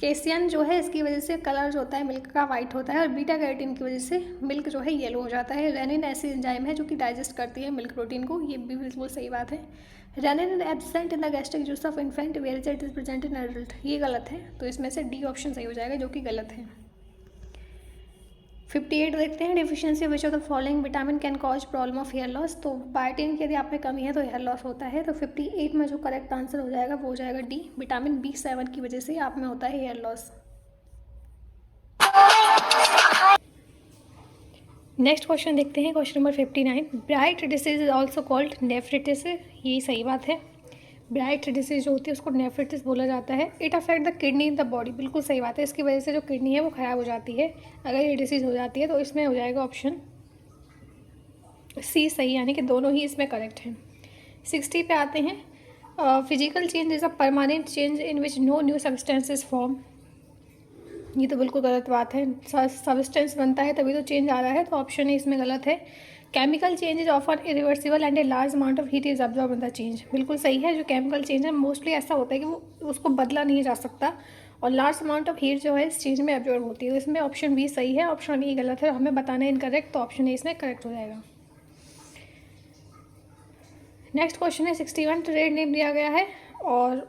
केसियन जो है इसकी वजह से कलर जो होता है मिल्क का वाइट होता है, और बीटा कैरोटीन की वजह से मिल्क जो है येलो हो जाता है। रेनिन ऐसी एंजाइम है जो कि डाइजेस्ट करती है मिल्क प्रोटीन को, ये भी बिल्कुल सही बात है। Rennin absent in the gastric juice of infant where it is present in adult, ये गलत है। तो इसमें से डी ऑप्शन सही हो जाएगा जो कि गलत है। 58 देखते हैं। Deficiency which of the following vitamin can cause problem of hair loss, तो बायोटिन की यदि आप में कमी है तो हेयर लॉस होता है। तो 58 में जो करेक्ट आंसर हो जाएगा वो हो जाएगा डी, विटामिन B7 की वजह से आप में होता है हेयर लॉस। नेक्स्ट क्वेश्चन देखते हैं, question number 59। Bright disease is also called nephritis, ये सही बात है। ब्राइट डिसीज जो होती है उसको नेफ्रिटिस बोला जाता है। It affect the kidney in the body, बिल्कुल सही बात है। इसकी वजह से जो किडनी है वो ख़राब हो जाती है अगर ये डिसीज़ हो जाती है। तो इसमें हो जाएगा ऑप्शन सी सही, यानी कि दोनों ही इसमें करेक्ट हैं। 60 पे आते हैं। Physical change is a permanent change in which no new substances form, ये तो बिल्कुल गलत बात है। सब्सटेंस बनता है तभी तो चेंज आ रहा है, तो ऑप्शन ए इसमें गलत है। Chemical change is offer irreversible and a large amount of heat is absorb in the change, बिल्कुल सही है। जो केमिकल चेंज है मोस्टली ऐसा होता है कि वो उसको बदला नहीं जा सकता, और लार्ज अमाउंट ऑफ हीट जो है इस चीज़ में अब्जॉर्ब होती है। तो इसमें ऑप्शन बी सही है, ऑप्शन ए गलत है, हमें बताना है इनकरेक्ट, तो ऑप्शन ए इसमें करेक्ट हो जाएगा। नेक्स्ट क्वेश्चन है 61। ट्रेड नेम दिया गया है और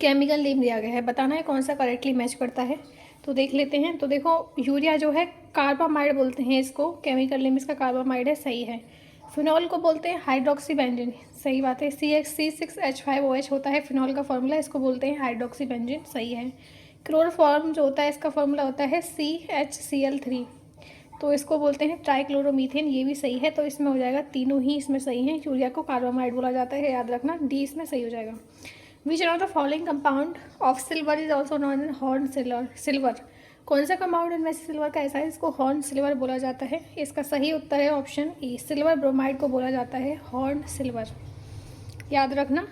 केमिकल नेम दिया गया है, बताना है कौन सा करेक्टली मैच करता है। तो देख लेते हैं। तो देखो यूरिया जो है कार्बामाइड बोलते हैं इसको, केमिकल नेम इसका कार्बामाइड है, सही है। फिनॉल को बोलते हैं हाइड्रोक्सी बेंजीन, सही बात है। CH6H5OH होता है फिनॉल का फॉर्मूला, इसको बोलते हैं हाइड्रोक्सी बेंजीन, सही है। क्लोरोफॉर्म जो होता है इसका फॉर्मूला होता है CHCl3, तो इसको बोलते हैं ट्राइक्लोरोमीथेन, ये भी सही है। तो इसमें हो जाएगा, तीनों ही इसमें सही हैं। यूरिया को कार्बामाइड बोला जाता है, याद रखना, डी इसमें सही हो जाएगा। Which of the following compound of silver is also known as horn silver, कौन सा कंपाउंड इनमें से सिल्वर का ऐसा है इसको हॉर्न सिल्वर बोला जाता है? इसका सही उत्तर है ऑप्शन ई, सिल्वर ब्रोमाइड को बोला जाता है हॉर्न सिल्वर, याद रखना।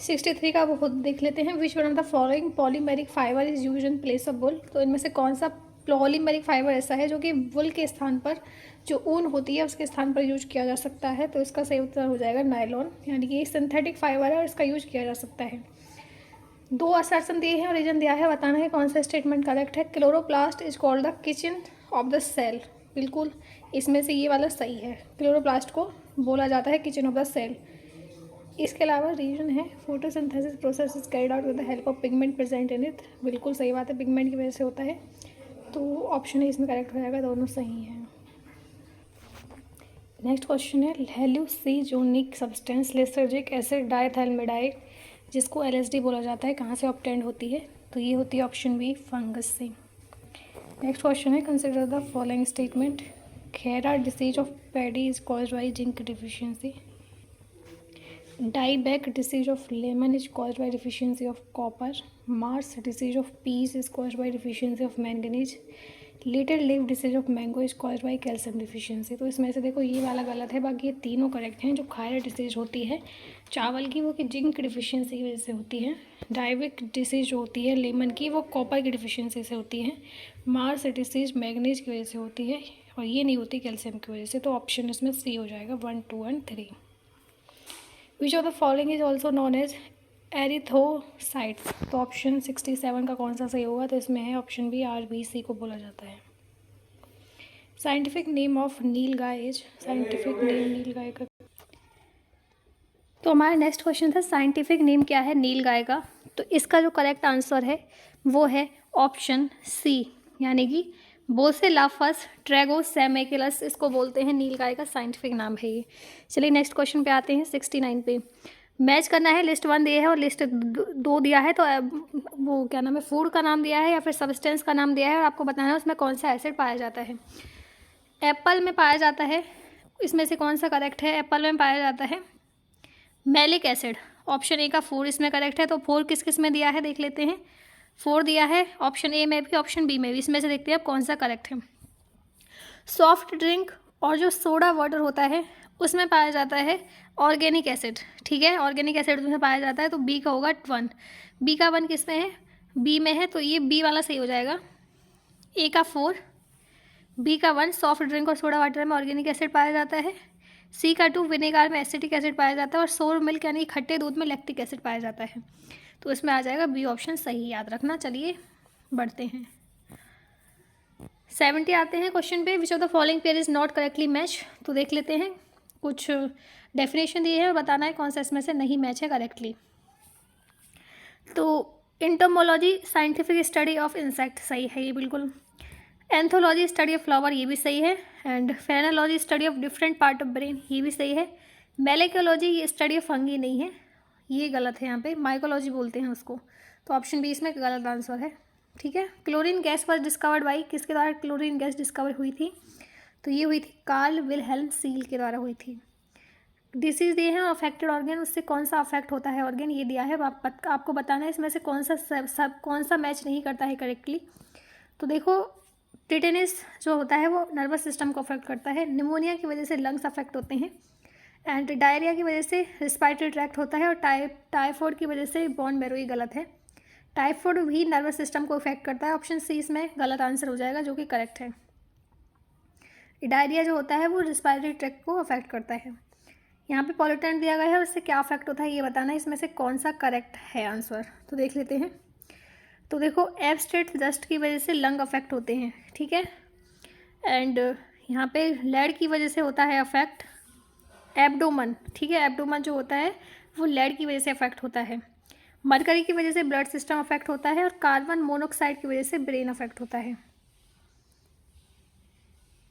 63 का वो खुद देख लेते हैं। Which one of the following polymeric fibre is use in place of wool, तो इनमें से कौन सा पॉलीमेरिक फाइबर ऐसा है जो कि वुल के स्थान पर, जो ऊन होती है उसके स्थान पर यूज किया जा सकता है? तो इसका सही उत्तर हो जाएगा नायलॉन, यानी कि सिंथेटिक फाइबर है और इसका यूज किया जा सकता है। 2 असर्शन दिए हैं और रीजन दिया है, बताना है कौन सा स्टेटमेंट करेक्ट है। Chloroplast is called the kitchen of the cell, बिल्कुल इसमें से ये वाला सही है, क्लोरोप्लास्ट को बोला जाता है किचन ऑफ द सेल। इसके अलावा रीजन है photosynthesis process is carried out with the help of pigment present in it, बिल्कुल सही बात है, पिगमेंट की वजह से होता है। तो ऑप्शन है इसमें करेक्ट हो जाएगा, दोनों सही हैं। नेक्स्ट क्वेश्चन है हेल्यूसिनोजेनिक सब्सटेंस लिसर्जिक एसिड डाइथैल्मिडाइड, जिसको LSD बोला जाता है, कहाँ से ऑब्टेंड होती है? तो ये होती है ऑप्शन बी, फंगस से। नेक्स्ट क्वेश्चन है consider the following statement. Khera disease of paddy is caused by zinc deficiency, dieback disease of lemon is caused by deficiency of copper, Mars disease of peace is caused by deficiency of manganese, little leaf disease of mango is caused by calcium deficiency. तो इसमें से देखो ये वाला गलत है, बाकी ये तीनों करेक्ट हैं। जो खायरा डिसीज होती है चावल की वो कि जिंक डिफिशियंसी की वजह से होती है, डायबिक डिसीज जो होती है लेमन की वो कॉपर की डिफिशियंसी से होती है, मार्स डिसीज मैग्नीज की वजह से होती है, और ये नहीं होती कैल्शियम की वजह से। तो ऑप्शन इसमें सी हो जाएगा 1, 2 and 3। Which of the following is also known as erythrocytes, तो ऑप्शन 67 का कौन सा सही होगा? तो इसमें है ऑप्शन बी, RBC को बोला जाता है। Scientific name of nilgai is, scientific name nilgai का तो हमारा नेक्स्ट क्वेश्चन था साइंटिफिक नेम क्या है नील गाय का। तो इसका जो करेक्ट आंसर है वो है ऑप्शन सी, यानी कि बोसेलाफस ट्रैगोसैमेकिलस इसको बोलते हैं, नील गाय का साइंटिफिक नाम है ये। चलिए नेक्स्ट क्वेश्चन पे आते हैं 69 पे। मैच करना है, लिस्ट 1 दिया है और लिस्ट 2 दिया है। तो वो क्या नाम है, फूड का नाम दिया है या फिर सब्सटेंस का नाम दिया है और आपको बताना है उसमें कौन सा एसिड पाया जाता है। एप्पल में पाया जाता है, इसमें से कौन सा करेक्ट है। एप्पल में पाया जाता है मैलिक एसिड, ऑप्शन ए का 4 इसमें करेक्ट है। तो 4 किस किस में दिया है देख लेते हैं। 4 दिया है ऑप्शन ए में भी, ऑप्शन बी में भी, इसमें से देखते हैं अब कौन सा करेक्ट है। सॉफ्ट ड्रिंक और जो सोडा वाटर होता है उसमें पाया जाता है ऑर्गेनिक एसिड, ठीक है, ऑर्गेनिक एसिड उसमें पाया जाता है। तो बी का होगा 1, बी का 1 किस में है, बी में है, तो ये बी वाला सही हो जाएगा। ए का 4, बी का 1 सॉफ्ट ड्रिंक और सोडा वाटर में ऑर्गेनिक एसिड पाया जाता है। सी का 2 विनेगार में एसिटिक एसिड पाया जाता है और सोर मिल्क यानी खट्टे दूध में लैक्टिक एसिड पाया जाता है। तो इसमें आ जाएगा बी ऑप्शन सही, याद रखना। चलिए बढ़ते हैं 70 आते हैं क्वेश्चन पे। विच of the following pair is not correctly match. तो देख लेते हैं, कुछ डेफिनेशन दी है और बताना है कौन सा इसमें से नहीं मैच है करेक्टली। तो entomology scientific study of insect सही है ये बिल्कुल। एंथोलॉजी स्टडी ऑफ फ्लावर ये भी सही है। And phenology study of different part of brain ये भी सही है। मेलेकोलॉजी ये स्टडी ऑफ फंगी नहीं है, ये गलत है, यहाँ पे माइकोलॉजी बोलते हैं उसको। तो ऑप्शन बी इसमें गलत आंसर है, ठीक है। Chlorine gas was discovered by, किसके द्वारा क्लोरीन गैस डिस्कवर हुई थी। तो ये हुई थी कार्ल विलहेल्म सील के द्वारा हुई थी। डिसीज दिए हैं और अफेक्टेड ऑर्गेन, उससे कौन सा अफेक्ट होता है ऑर्गेन ये दिया है। आपको बताना है इसमें से कौन सा मैच नहीं करता है करेक्टली। तो देखो टिटेनस जो होता है वो नर्वस सिस्टम को अफेक्ट करता है। निमोनिया की वजह से लंग्स अफेक्ट होते हैं। एंड डायरिया की वजह से रिस्पायरेटरी ट्रैक्ट होता है। और टाइफॉइड की वजह से बोन मैरो, ये गलत है। टाइफॉइड भी नर्वस सिस्टम को इफेक्ट करता है, ऑप्शन सी इसमें गलत आंसर हो जाएगा जो कि करेक्ट है। डायरिया जो होता है वो रिस्पायरेटरी ट्रैक्ट को अफेक्ट करता है। यहाँ पे पॉल्यूटेंट दिया गया है और उससे क्या अफेक्ट होता है ये बताना है, इसमें से कौन सा करेक्ट है आंसर। तो देख लेते हैं। तो देखो एब्स्ट्रेट डस्ट की वजह से लंग अफेक्ट होते हैं, ठीक है। एंड यहाँ पे लेड की वजह से होता है अफेक्ट एब्डोमन, ठीक है। एब्डोमन जो होता है वो लेड की वजह से अफेक्ट होता है। मरकरी की वजह से ब्लड सिस्टम अफेक्ट होता है। और कार्बन मोनोऑक्साइड की वजह से ब्रेन अफेक्ट होता है।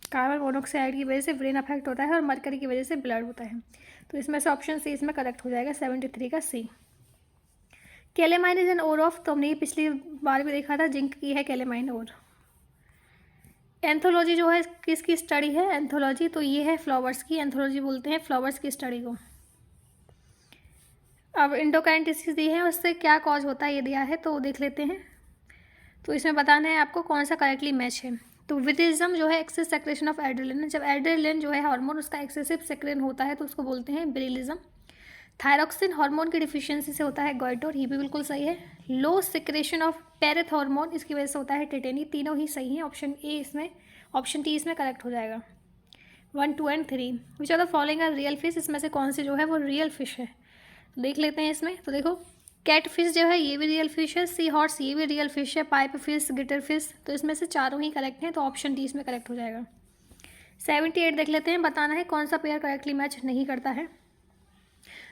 कार्बन मोनोऑक्साइड की वजह से ब्रेन अफेक्ट होता है और मरकरी की वजह से ब्लड होता है। तो इसमें से ऑप्शन सी इसमें करेक्ट हो जाएगा, 73 का C. Calamine is an ore of, तो हमने ये पिछली बार भी देखा था, जिंक की है कैलेमाइन ओर। एंथोलॉजी जो है किसकी स्टडी है, एंथोलॉजी तो ये है फ्लावर्स की, एंथोलॉजी बोलते हैं फ्लावर्स की स्टडी को। अब इंडोक्राइन डिसीज दी है, उससे क्या कॉज होता है ये दिया है, तो देख लेते हैं। तो इसमें बताना है आपको कौन सा करेक्टली मैच है। तो विटिज्म जो है एक्सेस सेक्रेशन ऑफ एड्रेलिन, जब एड्रेलिन जो है हार्मोन उसका एक्सेसिव सेक्रेन होता है तो उसको बोलते हैं विरिलिज्म। थायरॉक्सिन हार्मोन की डिफिशियंसी से होता है गॉइटर, ये भी बिल्कुल सही है। लो सिक्रेशन ऑफ पैरेथ हार्मोन, इसकी वजह से होता है टेटेनी, तीनों ही सही हैं। ऑप्शन ए इसमें, ऑप्शन टी इसमें करेक्ट हो जाएगा। 1, 2 and 3 which are the following are real fish, इसमें से कौन सी जो है वो रियल फिश है देख लेते हैं इसमें। तो देखो कैट फिश जो है ये भी रियल फिश है, सी हॉर्स ये भी रियल फिश है, पाइप फिश, गिटर फिश, तो इसमें से चारों ही करेक्ट हैं। तो ऑप्शन डी इसमें करेक्ट हो जाएगा। 78 देख लेते हैं, बताना है कौन सा पेयर करेक्टली मैच नहीं करता है।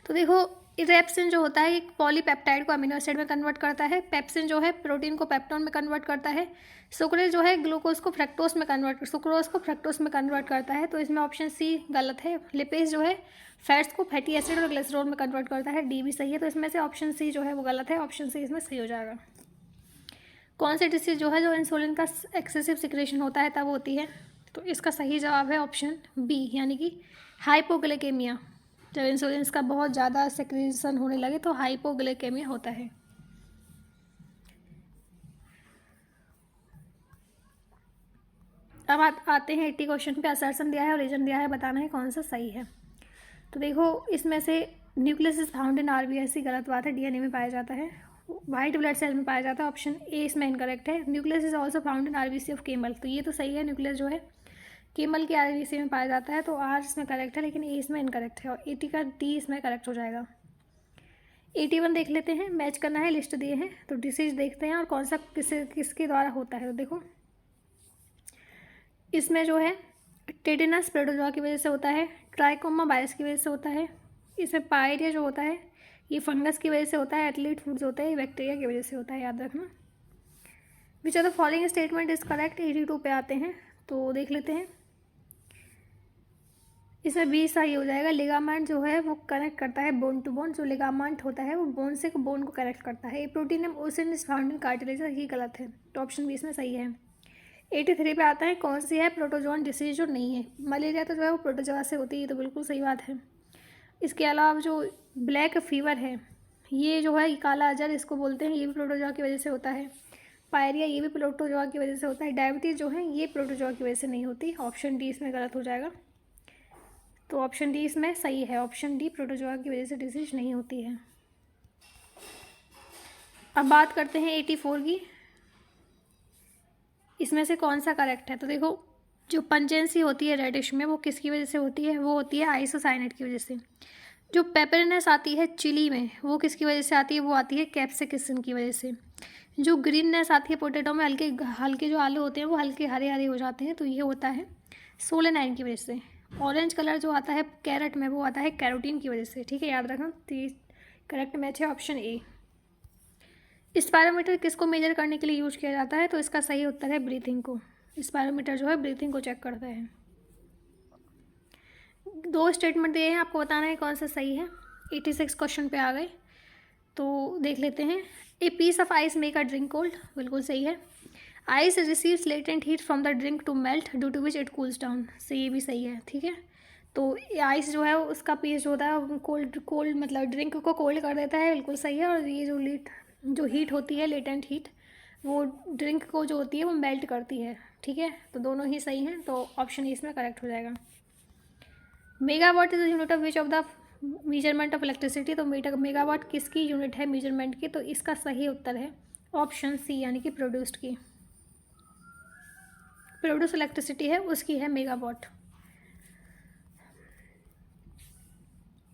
तो देखो इरेप्सिन जो होता है एक पॉलीपेप्टाइड को अमीनो एसिड में कन्वर्ट करता है। पेप्सिन जो है प्रोटीन को पेप्टोन में कन्वर्ट करता है। सुक्रेज जो है ग्लूकोज को फ्रक्टोज में सुक्रोज को फ्रक्टोज में कन्वर्ट करता है। तो इसमें ऑप्शन सी गलत है। लिपेज जो है फैट्स को फैटी एसिड और ग्लिसरॉल में कन्वर्ट करता है, डी भी सही है। तो इसमें से ऑप्शन सी जो है वो गलत है, ऑप्शन सी इसमें सही हो जाएगा। कौन सी डिसीज जो है जो इंसुलिन का एक्सेसिव सिक्रेशन होता है तब होती है, तो इसका सही जवाब है ऑप्शन बी, यानी कि हाइपोग्लाइकेमिया। जब इंसुलिन का बहुत ज़्यादा सेक्रेशन होने लगे तो हाइपोग्लाइकेमिया होता है। अब आते हैं 80 क्वेश्चन पे। असर्शन दिया है और रीजन दिया है, बताना है कौन सा सही है। तो देखो इसमें से nucleus is found in RBSC गलत बात है, डीएनए में पाया जाता है। वाइट ब्लड सेल में पाया जाता है, ऑप्शन ए इसमें इनकरेक्ट है। Nucleus is also found in RBC of camel, तो ये तो सही है, न्यूक्लियस जो है केमल की आरबीसी में पाया जाता है, तो आर इसमें करेक्ट है, लेकिन ए इसमें इनकरेक्ट है। और 80 का डी इसमें करेक्ट हो जाएगा। 81 देख लेते हैं, मैच करना है, लिस्ट दिए हैं तो डिसीज देखते हैं और कौन सा किसके द्वारा होता है। तो देखो इसमें जो है टेटेनस प्रोटोजोआ की वजह से होता है, ट्राइकोमा वायरस की वजह से होता है, इसमें पायरिया जो होता है ये फंगस की वजह से होता है, एथलीट फूड जो होता है ये बैक्टीरिया की वजह से होता है, याद रखना। Which are the following statement is correct, 82 पे आते हैं तो देख लेते हैं। इसमें बी सही हो जाएगा। लिगामेंट जो है वो कनेक्ट करता है बोन टू बोन, जो लिगामेंट होता है वो बोन से बोन को कनेक्ट करता है। A protein ossein is found in cartilage, ये गलत है, तो ऑप्शन बी इसमें सही है। 83 पे आता है कौन सी है प्रोटोजोन डिसीज जो नहीं है। मलेरिया तो जो है वो प्रोटोजोआ से होती है, तो बिल्कुल सही बात है। इसके अलावा जो ब्लैक फीवर है ये जो है काला अजर इसको बोलते हैं, ये भी प्रोटोजोआ की वजह से होता है। पायरिया ये भी प्रोटोजोआ की वजह से होता है। डायबिटीज़ जो है ये प्रोटोजोआ की वजह से नहीं होती, ऑप्शन डी इसमें गलत हो जाएगा। तो ऑप्शन डी इसमें सही है, ऑप्शन डी प्रोटोजोआ की वजह से डिसीज नहीं होती है। अब बात करते हैं 84 की, इसमें से कौन सा करेक्ट है। तो देखो जो पंजेंसी होती है रेडिश में वो किसकी वजह से होती है, वो होती है आइसोसाइनेट की वजह से। जो पेपरनेस आती है चिली में वो किसकी वजह से आती है, वो आती है कैप्सिकम की वजह से। जो ग्रीननेस आती है पोटैटो में, हल्के हल्के जो आलू होते हैं वो हल्के हरे हरे हो जाते हैं, तो ये होता है सोलेनाइन की वजह से। ऑरेंज कलर जो आता है कैरेट में वो आता है कैरोटीन की वजह से, ठीक है, याद रखना। तो करेक्ट मैच है ऑप्शन ए। स्पायरोमीटर किसको मेजर करने के लिए यूज किया जाता है, तो इसका सही उत्तर है ब्रीथिंग को। स्पायरोमीटर जो है ब्रीथिंग को चेक करता है। 2 स्टेटमेंट दिए हैं, आपको बताना है कौन सा सही है। 86 क्वेश्चन पे आ गए तो देख लेते हैं। A piece of ice make a drink cold, बिल्कुल सही है। Ice receives latent heat from the drink to melt due to which it cools down, से ये भी सही है, ठीक है। तो आइस जो है उसका पीस जो होता है कोल्ड मतलब ड्रिंक को कोल्ड कर देता है, बिल्कुल सही है। और ये जो हीट होती है लेटेंट हीट वो ड्रिंक को जो होती है वो मेल्ट करती है, ठीक है। तो दोनों ही सही हैं, तो ऑप्शन इसमें करेक्ट हो जाएगा। Megawatt is unit of which of the measurement of electricity, तो मेगावाट किसकी यूनिट है मेजरमेंट की, तो इसका सही उत्तर है ऑप्शन सी, यानी कि प्रोड्यूस्ड की। प्रोड्यूस इलेक्ट्रिसिटी है उसकी है megawatt.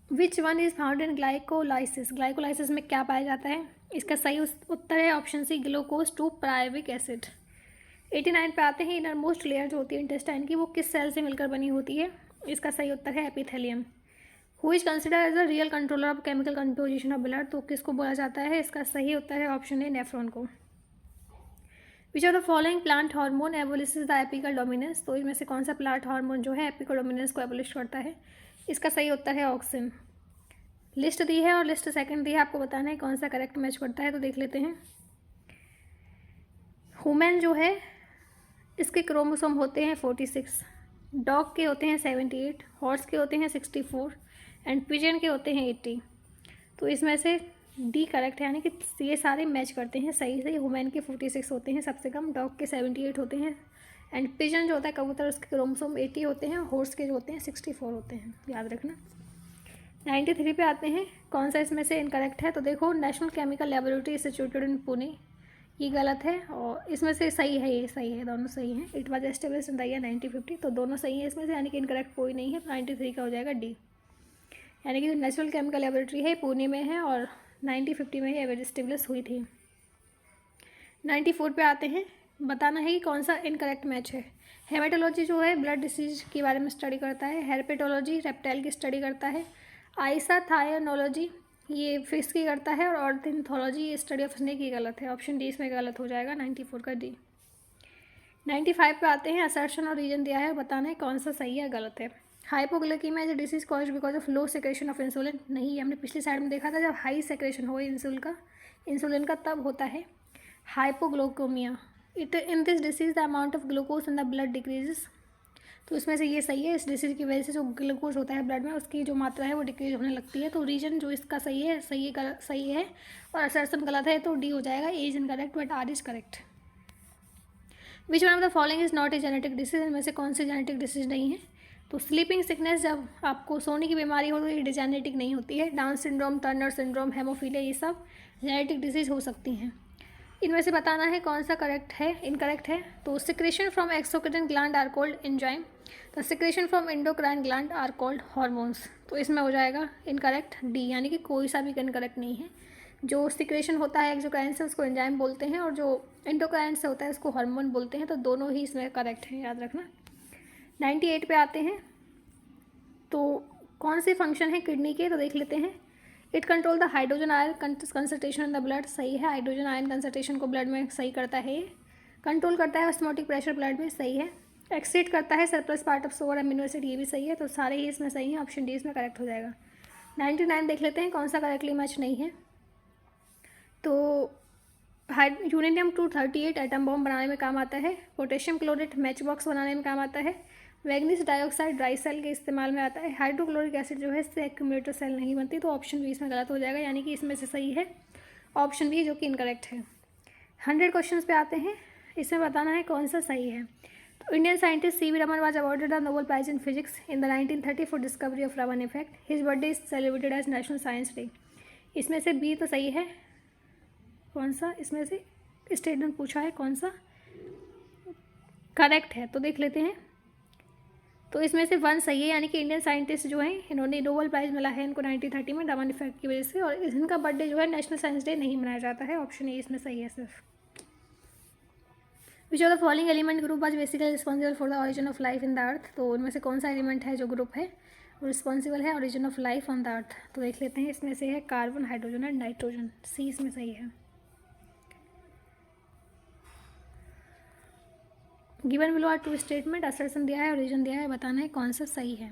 Which one is found in glycolysis, glycolysis में क्या पाया जाता है, इसका सही उत्तर है option C glucose 2 pyruvic acid. 89 पे आते हैं। इनर मोस्ट लेयर जो होती है इंटेस्टाइन की वो किस सेल से मिलकर बनी होती है, इसका सही उत्तर है epithelium. Who is consider as a real controller of chemical composition of blood, तो किसको बोला जाता है, इसका सही उत्तर है ऑप्शन ए नेफ्रॉन को। Which are the following plant hormone abolishes the apical dominance, तो इनमें से कौन सा प्लांट हार्मोन जो है एपिकल डोमिनेंस को एबोलिश करता है, इसका सही उत्तर है ऑक्सिन। लिस्ट दी है और लिस्ट सेकंड दी है, आपको बताना है कौन सा करेक्ट मैच करता है, तो देख लेते हैं। ह्यूमन जो है इसके क्रोमोसोम होते हैं 46, डॉग के होते हैं 78, हॉर्स के होते हैं 64 एंड पिजन के होते हैं 80। तो इसमें से डी करेक्ट है, यानी कि ये सारे मैच करते हैं सही से। ह्यूमन के 46 होते हैं सबसे कम, डॉग के 78 होते हैं एंड पिजन जो होता है कबूतर उसके क्रोमोसोम 80 होते हैं, हॉर्स के जो होते हैं 64 होते हैं, याद रखना। 93 पे आते हैं, कौन सा इसमें से इनकरेक्ट है, तो देखो नेशनल केमिकल लेबोरेटरी इंस्टीट्यूटेड इन पुणे, ये गलत है। और इसमें से सही है, ये सही है, दोनों सही हैं। It was established in the year 1950, तो दोनों सही है इसमें से, यानी कि इनकरेक्ट कोई नहीं है। 93 का हो जाएगा डी, यानी कि जो नेशनल केमिकल लेबोरेटरी है पुणे में है और 1950 में ये एस्टेब्लिश हुई थी। 94 पे आते हैं, बताना है कि कौन सा इनकरेक्ट मैच है। हेमेटोलॉजी जो है ब्लड डिसीज के बारे में स्टडी करता है, हेर्पेटोलॉजी रेप्टाइल की स्टडी करता है, आइसाथायोनोलॉजी ये फिश की करता है और ऑर्निथोलॉजी ये स्टडी ऑफ स्नेक की गलत है, ऑप्शन डी इसमें गलत हो जाएगा, 94 का डी। 95 पे आते हैं, असर्शन और रीजन दिया है, बताना है कौन सा सही है गलत है। Hypoglycaemia is disease caused because of low secretion of insulin, नहीं, हमने पिछली साइड में देखा था जब हाई सेक्रेशन हो इंसुलिन का तब होता है hypoglycaemia. It in this disease the amount of glucose in the blood decreases, तो इसमें से ये सही है, इस डिसीज की वजह से जो ग्लूकोज होता है ब्लड में उसकी जो मात्रा है वो डिक्रीज होने लगती है। तो रीजन जो इसका सही है और असर्शन गलत है, तो डी हो जाएगा। A is incorrect but R is correct. Which one of the following is not a genetic disease, इनमें से कौन सी जेनेटिक डिसीज नहीं है, तो स्लीपिंग सिकनेस जब आपको सोने की बीमारी हो तो ये जेनेटिक नहीं होती है। Down syndrome, Turner syndrome, haemophilia ये सब जेनेटिक डिसीज हो सकती हैं। इनमें से बताना है कौन सा करेक्ट है इनकरेक्ट है, तो secretion from exocrine gland are called enzyme, तो secretion from endocrine gland are called hormones, तो इसमें हो जाएगा इनकरेक्ट डी, यानी कि कोई सा भी इनकरेक्ट नहीं है। जो सिक्रेशन होता है एक्सोक्राइन से उसको एंजाइम बोलते हैं और जो एंडोक्राइन से होता है उसको हार्मोन बोलते हैं, तो दोनों ही इसमें करेक्ट हैं, याद रखना। 98 पे आते हैं, तो कौन से फंक्शन है किडनी के, तो देख लेते हैं। It control the hydrogen ion concentration in the blood, सही है। हाइड्रोजन आयन कंसंट्रेशन को ब्लड में सही करता है। कंट्रोल करता है ऑस्मोटिक प्रेशर ब्लड में, सही है। एक्सक्रीट करता है सरप्लस पार्ट ऑफ सोवर अमीनो एसिड, ये भी सही है। तो सारे ही इसमें सही है, ऑप्शन डी इसमें करेक्ट हो जाएगा। 99 देख लेते हैं कौन सा करेक्टली मैच नहीं है। तो यूरेनियम 238 एटम बॉम्ब बनाने में काम आता है। पोटेशियम क्लोरेट मैच बॉक्स बनाने में काम आता है। मैग्नीज डाइऑक्साइड ड्राई सेल के इस्तेमाल में आता है। हाइड्रोक्लोरिक एसिड जो है इससे एक्यूमुलेटर सेल नहीं बनती, तो ऑप्शन बी इसमें गलत हो जाएगा, यानी कि इसमें से सही है ऑप्शन बी, जो कि इनकरेक्ट है। 100 क्वेश्चन पे आते हैं, इसमें बताना है कौन सा सही है। तो Indian scientist C V Raman was awarded the Nobel prize in physics in the 1930 for discovery of Raman effect. His birthday is celebrated as national science day. इसमें से बी तो सही है, कौन सा इसमें से स्टेटमेंट पूछा है कौन सा करेक्ट है, तो देख लेते हैं। तो इसमें से 1 सही है, यानी कि इंडियन साइंटिस्ट जो हैं इन्होंने नोबेल प्राइज़ मिला है इनको 1930 में रमन इफेक्ट की वजह से, और इनका बर्थडे जो है नेशनल साइंस डे नहीं मनाया जाता है। ऑप्शन ए इसमें सही है सिर्फ। विच of the following element group was basically responsible for the origin of life in the earth. तो उनमें से कौन सा एलिमेंट है जो ग्रुप है वो रिस्पॉन्सिबल है origin of life on the earth, तो देख लेते हैं। इसमें से है carbon, hydrogen and nitrogen, C इसमें सही है। Given below are 2 statement, assertion दिया है, ओरिजिन दिया है, बताना है कौन सा सही है।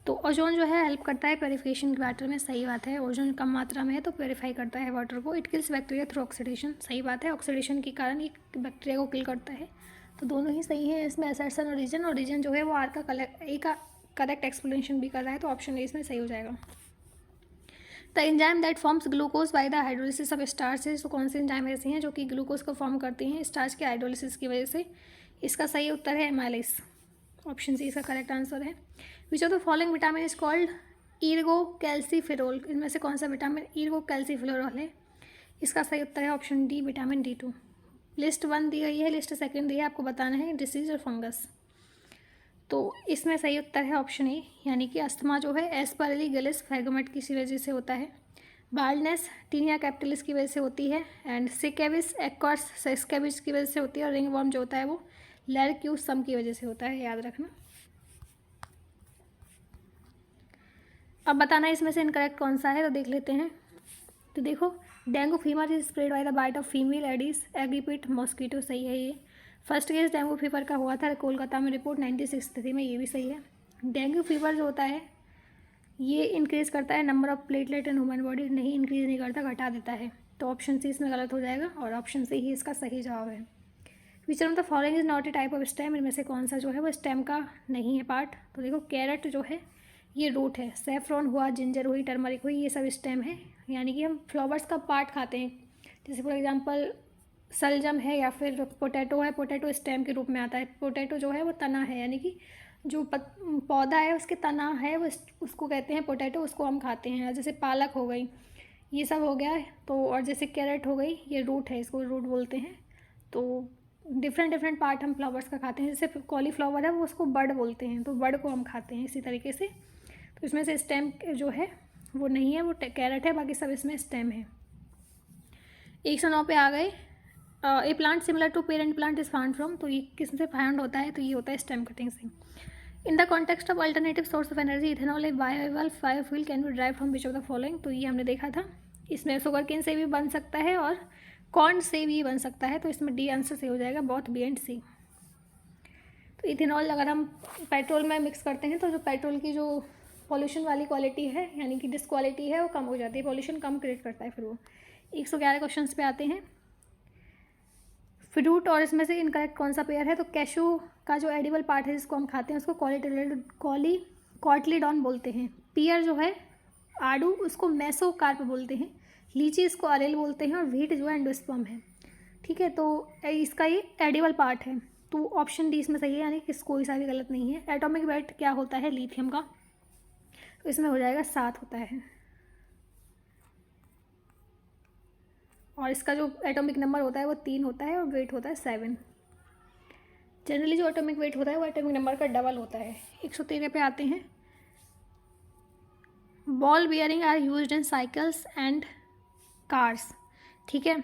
तो ओजोन जो है हेल्प करता है प्योरीफिकेशन के वाटर में, सही बात है। ओजोन कम मात्रा में है तो प्योरीफाई करता है वाटर को। It kills bacteria through oxidation, सही बात है। ऑक्सीडेशन के कारण ये बैक्टीरिया को किल करता है, तो दोनों ही सही है इसमें। असर्शन ओरिजिन जो है वो आर का ए का करेक्ट एक्सप्लेनेशन भी कर रहा है, तो ऑप्शन ए इसमें सही हो जाएगा। The enzyme that forms glucose by the hydrolysis of starches, तो कौन सी एंजाइम ऐसी हैं जो कि ग्लूकोज को फॉर्म करती हैं स्टार्च के हाइड्रोलिसिस की वजह से। इसका सही उत्तर है एमाइलेज, ऑप्शन सी इसका करेक्ट आंसर है। Which of the following vitamin is called ergocalciferol, इनमें से कौन सा विटामिन ईरगो कैल्सीफेरोल है। इसका सही उत्तर है option D vitamin D2। List 1 दी गई है, लिस्ट 2 दी है, आपको बताना है डिसीज और फंगस। तो इसमें सही उत्तर है ऑप्शन ए, यानी कि अस्थमा जो है एस्परजिलस फैगोमेट किसी वजह से होता है। बाल्डनेस टीनिया कैपिटलिस की वजह से होती है। एंड सिकेबिस एक्वास सेस्केबिस की वजह से होती है। और रिंगवॉर्म जो होता है वो लैरक्यूसम की वजह से होता है, याद रखना। अब बताना है इसमें से इनकरेक्ट कौन सा है, तो देख लेते हैं। तो देखो, dengue fever is spread by the bite of female Aedes aegypti mosquito, सही है ये। फर्स्ट केस डेंगू फीवर का हुआ था कोलकाता में, रिपोर्ट 1963 में, ये भी सही है। डेंगू फीवर जो होता है ये इंक्रीज़ करता है number of platelet in human body, नहीं इंक्रीज़ नहीं करता, घटा देता है, तो ऑप्शन सी इसमें गलत हो जाएगा और ऑप्शन सी ही इसका सही जवाब है। Which of the following is not A type of stem, इनमें से कौन सा जो है वो स्टेम का नहीं है पार्ट। तो देखो, कैरेट जो है ये रूट है, सेफ्रॉन हुआ, जिंजर हुई, टर्मरिक हुई, ये सब स्टेम है, यानी कि हम फ्लावर्स का पार्ट खाते हैं। जैसे फॉर एग्जांपल सलजम है या फिर पोटैटो है, पोटैटो स्टेम के रूप में आता है। पोटैटो जो है वो तना है, यानी कि जो पौधा है उसके तना है वो, उसको कहते हैं पोटैटो, उसको हम खाते हैं। जैसे पालक हो गई, ये सब हो गया है। तो और जैसे कैरेट हो गई, ये रूट है, इसको रूट बोलते हैं। तो डिफरेंट पार्ट हम फ्लावर्स का खाते हैं। जैसे कॉलीफ्लावर है वो उसको बड बोलते हैं, तो बड को हम खाते हैं इसी तरीके से। तो इसमें से स्टेम जो है वो नहीं है, वो कैरेट है, बाकी सब इसमें स्टेम है। 109 पे आ गए। A plant similar to parent plant is found from, तो ये किस से फाउंड होता है, तो ये होता है स्टेम कटिंग से। In the context of alternative source of energy ethanol A biofuel can be drive from which of the following, तो ये हमने देखा था। इसमें शुगर केन से भी बन सकता है और कॉर्न से भी बन सकता है, तो इसमें डी आंसर से हो जाएगा, बोथ बी एंड सी। तो इथेनॉल अगर हम पेट्रोल में मिक्स करते हैं तो जो पेट्रोल की जो पॉल्यूशन वाली क्वालिटी है, यानी कि डिस क्वालिटी है, वो कम हो जाती है, पॉल्यूशन कम क्रिएट करता है फिर वो। 111 क्वेश्चन पे आते हैं। फ्रूट और इसमें से इनकरेक्ट कौन सा पेयर है, तो कैशू का जो एडिबल पार्ट है जिसको हम खाते हैं उसको कॉटलीडॉन बोलते हैं। पियर जो है आड़ू, उसको मेसोकार्प बोलते हैं। लीची इसको अरेल बोलते हैं। और व्हीट जो है एंडोस्पर्म है, ठीक है। तो इसका ये एडिबल पार्ट है, तो ऑप्शन डी इसमें सही है, यानी कि कोई सा भी गलत नहीं है। एटॉमिक वेट क्या होता है लिथियम का, तो इसमें हो जाएगा 7 होता है। और इसका जो एटॉमिक नंबर होता है वो 3 होता है और वेट होता है 7। जनरली जो एटॉमिक वेट होता है वो एटॉमिक नंबर का डबल होता है। 113 पे आते हैं। Ball bearing are used in cycles and cars, ठीक है।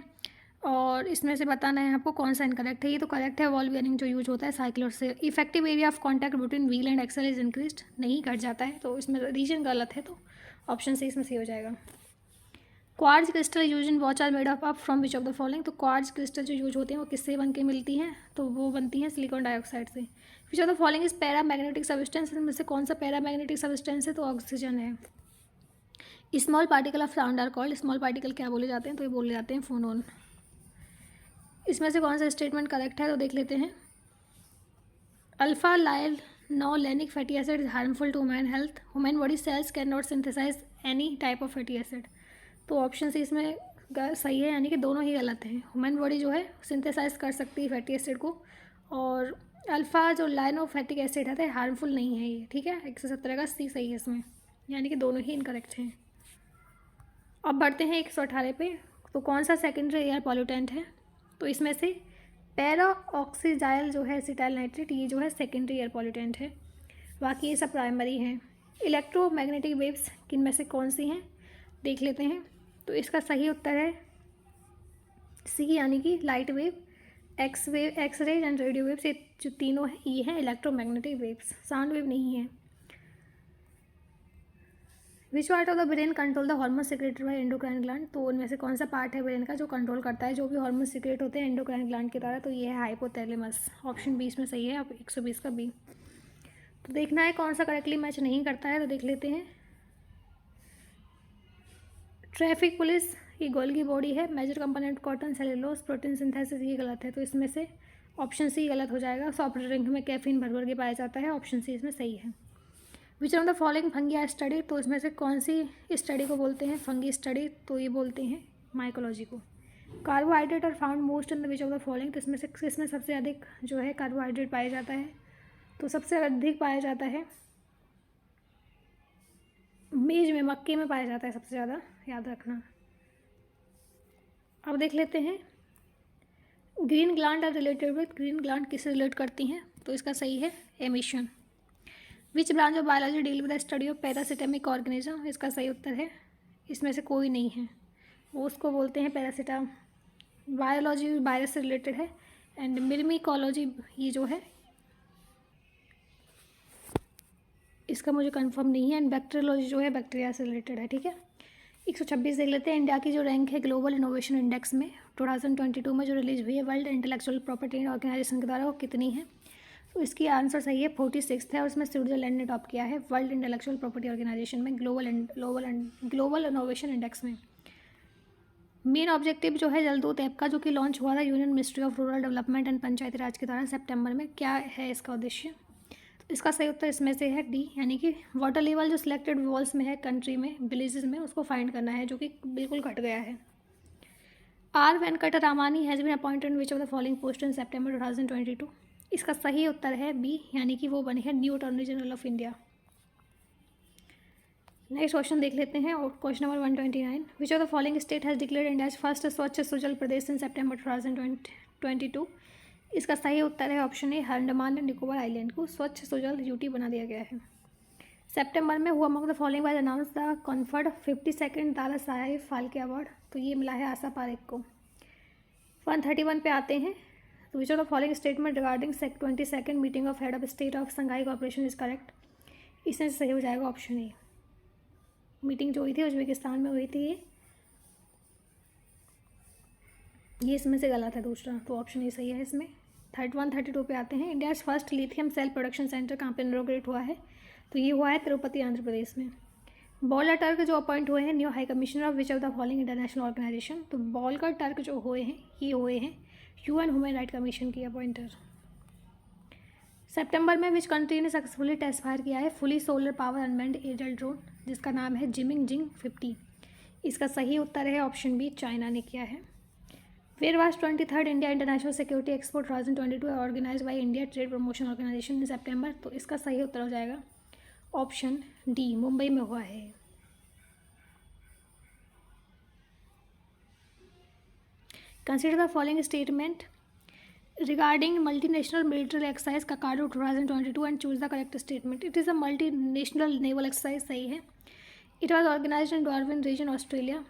और इसमें से बताना है आपको कौन सा इनकरेक्ट है। ये तो करेक्ट है, वॉल बियरिंग जो यूज होता है साइकिल से। Effective area of contact between wheel and axle is increased, नहीं घट जाता है, तो इसमें रीजन गलत है, तो ऑप्शन सी इसमें सही हो जाएगा। Quartz crystal use in watch are made up from which of the following. तो क्वार्ट्ज क्रिस्टल जो यूज होते हैं वो किससे बन के मिलती हैं, तो वो बनती हैं सिलिकॉन डाइऑक्साइड से। विच of the following is para magnetic substance, इनमें से कौन सा पैरा मैग्नेटिक सब्सटेंस है, तो ऑक्सीजन है। Small particle of sound are called, small particle क्या बोले जाते हैं, तो ये बोले जाते हैं फोनोन। इसमें से कौन सा स्टेटमेंट करेक्ट है, तो देख लेते हैं। Alpha linolenic fatty acid is harmful to human health, human body cells can not synthesise any type of fatty acid. तो ऑप्शन सी इसमें सही है, यानी कि दोनों ही गलत हैं। ह्यूमन बॉडी जो है सिंथेसाइज कर सकती है फैटी एसिड को, और अल्फ़ा जो लाइनोफैटिक एसिड है हार्मफुल नहीं है ये, ठीक है। 117 का सी सही है इसमें, यानी कि दोनों ही इनकरेक्ट हैं। अब बढ़ते हैं 118 पे। तो कौन सा सेकेंडरी एयर पॉल्यूटेंट है, तो इसमें से पैरा ऑक्सीजाइल जो है एसिटाइल नाइट्रेट, ये जो है सेकेंडरी एयर पॉल्यूटेंट है, बाकी ये सब प्राइमरी हैं। इलेक्ट्रोमैग्नेटिक वेव्स किन में से कौन सी हैं, देख लेते हैं। तो इसका सही उत्तर है सी, यानी कि light wave, X rays and radio waves, ये जो तीनों हैं ये हैं इलेक्ट्रोमैग्नेटिक वेव्स, साउंड वेव नहीं है। Which part of the brain control the hormone secreted by endocrine gland, तो उनमें से कौन सा पार्ट है ब्रेन का जो कंट्रोल करता है जो भी हार्मोन सिक्रेट होते हैं एंडोक्राइन ग्लैंड के द्वारा, तो ये है हाइपोथैलेमस। ऑप्शन 20 में सही है। अब 120 का बी। तो देखना है कौन सा करेक्टली मैच नहीं करता है, तो देख लेते हैं। ट्रैफिक पुलिस ये गोल्गी बॉडी है, major component cotton cellulose protein synthesis, ये गलत है, तो इसमें से ऑप्शन सी गलत हो जाएगा। सॉफ्ट ड्रिंक में कैफीन भर भर के पाया जाता है, ऑप्शन सी इसमें सही है। Which of the following fungi are study, तो इसमें से कौन सी स्टडी को बोलते हैं फंगी स्टडी, तो ये बोलते हैं माइकोलॉजी को। Carbohydrate are found most in the which of the following, तो इसमें से किसमें सबसे अधिक जो है कार्बोहाइड्रेट पाया जाता है, तो सबसे अधिक पाया जाता है मेज में, मक्के में पाया जाता है सबसे ज़्यादा, याद रखना। अब देख लेते हैं green gland are related with, green gland किससे रिलेट करती हैं, तो इसका सही है emission. Which branch of biology deal with the study of parasitic organism, इसका सही उत्तर है इसमें से कोई नहीं है, वो उसको बोलते हैं पैरासिटा। बायोलॉजी वायरस से रिलेटेड है, एंड मिर्मिकोलॉजी ये जो है इसका मुझे कंफर्म नहीं है, एंड बैक्टीरियोलॉजी जो है बैक्टीरिया से रिलेटेड है, ठीक है। 126 देख लेते हैं। इंडिया की जो रैंक है ग्लोबल इनोवेशन इंडेक्स में 2022 में जो रिलीज हुई है वर्ल्ड इंटेलेक्चुअल प्रॉपर्टी ऑर्गेनाइजेशन के द्वारा, वो कितनी है, तो इसकी आंसर सही है 46 है, और इसमें स्विट्जरलैंड ने टॉप किया है वर्ल्ड इंटेलेक्चुअल प्रॉपर्टी ऑर्गेनाइजेशन में ग्लोबल इनोवेशन इंडेक्स में। मेन ऑब्जेक्टिव जो है जलदूत ऐप का जो कि लॉन्च हुआ था union ministry of rural development and Panchayati Raj के द्वारा सितंबर में, क्या है इसका उद्देश्य, तो इसका सही उत्तर इसमें से है डी, यानी कि वाटर लेवल जो सिलेक्टेड वॉल्स में है कंट्री में विलेजेस में उसको फाइंड करना है, जो कि बिल्कुल घट गया है। R Venkat Ramani has been appointed which of the following post in September 2022, इसका सही उत्तर है बी, यानी कि वो बने हैं new attorney general of India. Next question देख लेते हैं, और question number 129। Which of the following state has declared India's first स्वच्छ सुजल प्रदेश इन सेप्टेम्बर 2022, इसका सही उत्तर है option A, Andaman and Nicobar island को स्वच्छ सुजल यूटी बना दिया गया है। सितंबर में हुआ among the following was announce the conferred 52nd Dada Saheb Phalke award, तो ये मिला है आशा पारेख को। 131 पे आते हैं। तो विच of the following statement regarding 22nd meeting of head of state of Shanghai corporation is correct, इसमें सही हो जाएगा ऑप्शन ए। मीटिंग जो हुई थी उज्बेकिस्तान में हुई थी ये इसमें से गलत है दूसरा, तो ऑप्शन ए सही है इसमें। 132 पे आते हैं। India's first lithium cell production centre कहाँ पे इनॉग्रेट हुआ है, तो ये हुआ है तिरुपति आंध्र प्रदेश में। बॉलर टर्क जो अपॉइंट हुए हैं new high commissioner of which of the following international organization, तो बॉलकर टर्क जो हुए हैं ये हुए हैं यूएन ह्यूमन राइट कमीशन की अपॉइंटर। सितंबर में विच कंट्री ने सक्सेसफुली टेस्ट फायर किया है fully solar power unmanned aerial drone, जिसका नाम है जिमिंग जिंग 50, इसका सही उत्तर है ऑप्शन बी, चाइना ने किया है। Where was 23rd India international security expo 2022 organise by India trade promotion organisation in September, तो इसका सही उत्तर हो जाएगा ऑप्शन डी, मुंबई में हुआ है। Consider the following statement regarding multinational military exercise Kakadu 2022 and choose the correct statement. It is a multinational naval exercise, सही है। It was organise in Darwin region Australia,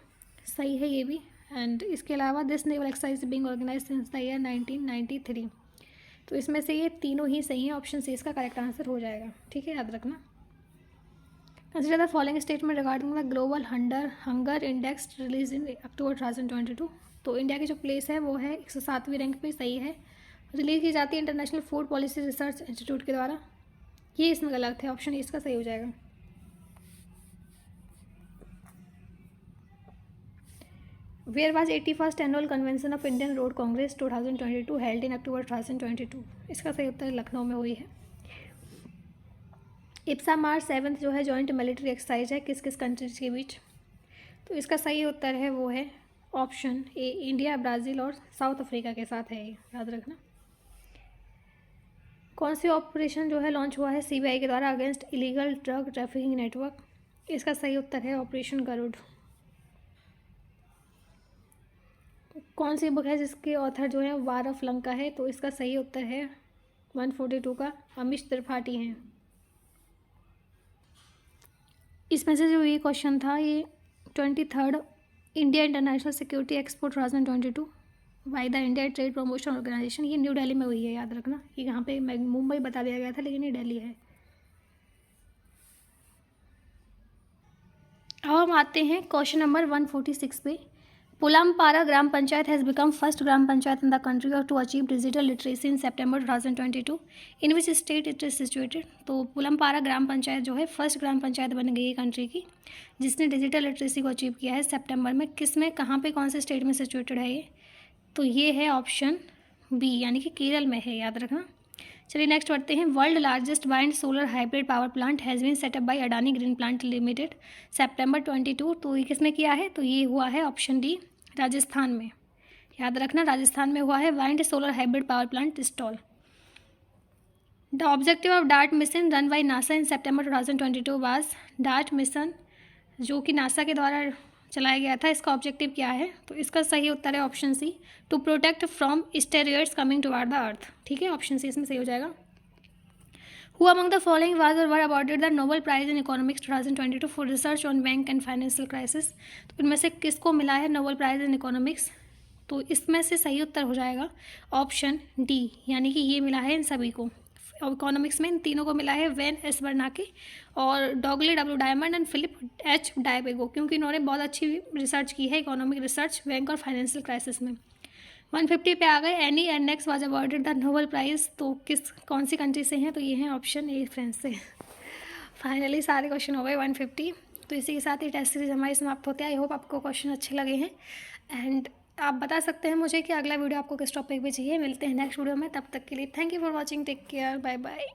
सही है ये भी। एंड इसके अलावा this naval exercise being organise since the year 1993। तो इसमें से ये तीनों ही सही है, ऑप्शन सी इसका करेक्ट आंसर हो जाएगा। ठीक है, याद रखना। Consider the following statement regarding the global hunger index release in October 2022। तो इंडिया की जो प्लेस है वो है 107वीं रैंक पे, सही है। रिलीज की जाती है international food policy research institute के द्वारा, ये इसमें गलत है, ऑप्शन इसका सही हो जाएगा। Where was 81st annual convention of Indian road congress 2022 held in October 2022। इसका सही उत्तर लखनऊ में हुई है। इप्सा मार्च 7 जो है जॉइंट मिलिट्री एक्सरसाइज है किस किस कंट्रीज के बीच। तो इसका सही उत्तर है वो है ऑप्शन ए, इंडिया, ब्राज़ील और साउथ अफ्रीका के साथ है, ये याद रखना। कौन सी ऑपरेशन जो है लॉन्च हुआ है सीबीआई के द्वारा against illegal drug trafficking network. इसका सही उत्तर है ऑपरेशन गरुड़। कौन सी बुक है जिसके ऑथर जो है वार ऑफ लंका है। तो इसका सही उत्तर है 142 का अमीश त्रिपाठी हैं। इसमें से जो ये क्वेश्चन था ये 23rd India international security expo 2022 by the India trade promotion organization, ये न्यू दिल्ली में हुई है, याद रखना। ये यहाँ पे मुंबई बता दिया गया था लेकिन ये दिल्ली है। अब हम आते हैं क्वेश्चन नंबर 146 पे। Pullampara gram panchayat has become first gram panchayat in the country और to achieve digital literacy in September 2022 in which state it is situated. तो पुलमपारा ग्राम पंचायत जो है फर्स्ट ग्राम पंचायत बन गई है कंट्री की जिसने डिजिटल लिटरेसी को अचीव किया है सितंबर में। किस में, कहाँ पे, कौन से स्टेट में सिचुएटेड है ये। तो ये है ऑप्शन बी, यानी कि केरल में है, याद रखना। चलिए नेक्स्ट बढ़ते हैं। World largest wind solar hybrid power plant has been set up by Adani green plant limited September 22। तो ये किसने किया है। तो ये हुआ है ऑप्शन डी, राजस्थान में, याद रखना। राजस्थान में हुआ है wind solar hybrid power plant install. The objective of dart mission run by NASA in September 2022 was. Dart mission जो कि नासा के द्वारा चलाया गया था, इसका ऑब्जेक्टिव क्या है। तो इसका सही उत्तर है option C, to protect from steroids coming toward the earth. ठीक है, ऑप्शन सी इसमें सही हो जाएगा। Who among the following was और were awarded the Nobel prize in economics 2022 for research on bank and financial crisis. तो इनमें से किसको मिला है नोबेल प्राइज इन इकोनॉमिक्स। तो इसमें से सही उत्तर हो जाएगा ऑप्शन डी, यानी कि ये मिला है इन सभी को। इकोनॉमिक्स में इन तीनों को मिला है वेन एस बर्नाके और Douglas W Diamond and Philip H Dybvig, क्योंकि इन्होंने बहुत अच्छी रिसर्च की है इकोनॉमिक रिसर्च बैंक और फाइनेंशियल क्राइसिस में। 150 पे आ गए। Annie Ernaux was awarded the Nobel prize. तो कौन सी कंट्री से हैं। तो ये हैं ऑप्शन ए, फ्रांस से। फाइनली सारे क्वेश्चन हो गए 150। तो इसी के साथ ही टेस्ट सीरीज हमारी समाप्त होते हैं। आई होप आपको क्वेश्चन अच्छे लगे हैं एंड आप बता सकते हैं मुझे कि अगला वीडियो आपको किस टॉपिक पे चाहिए। मिलते हैं नेक्स्ट वीडियो में, तब तक के लिए thank you for watching, take care, bye bye.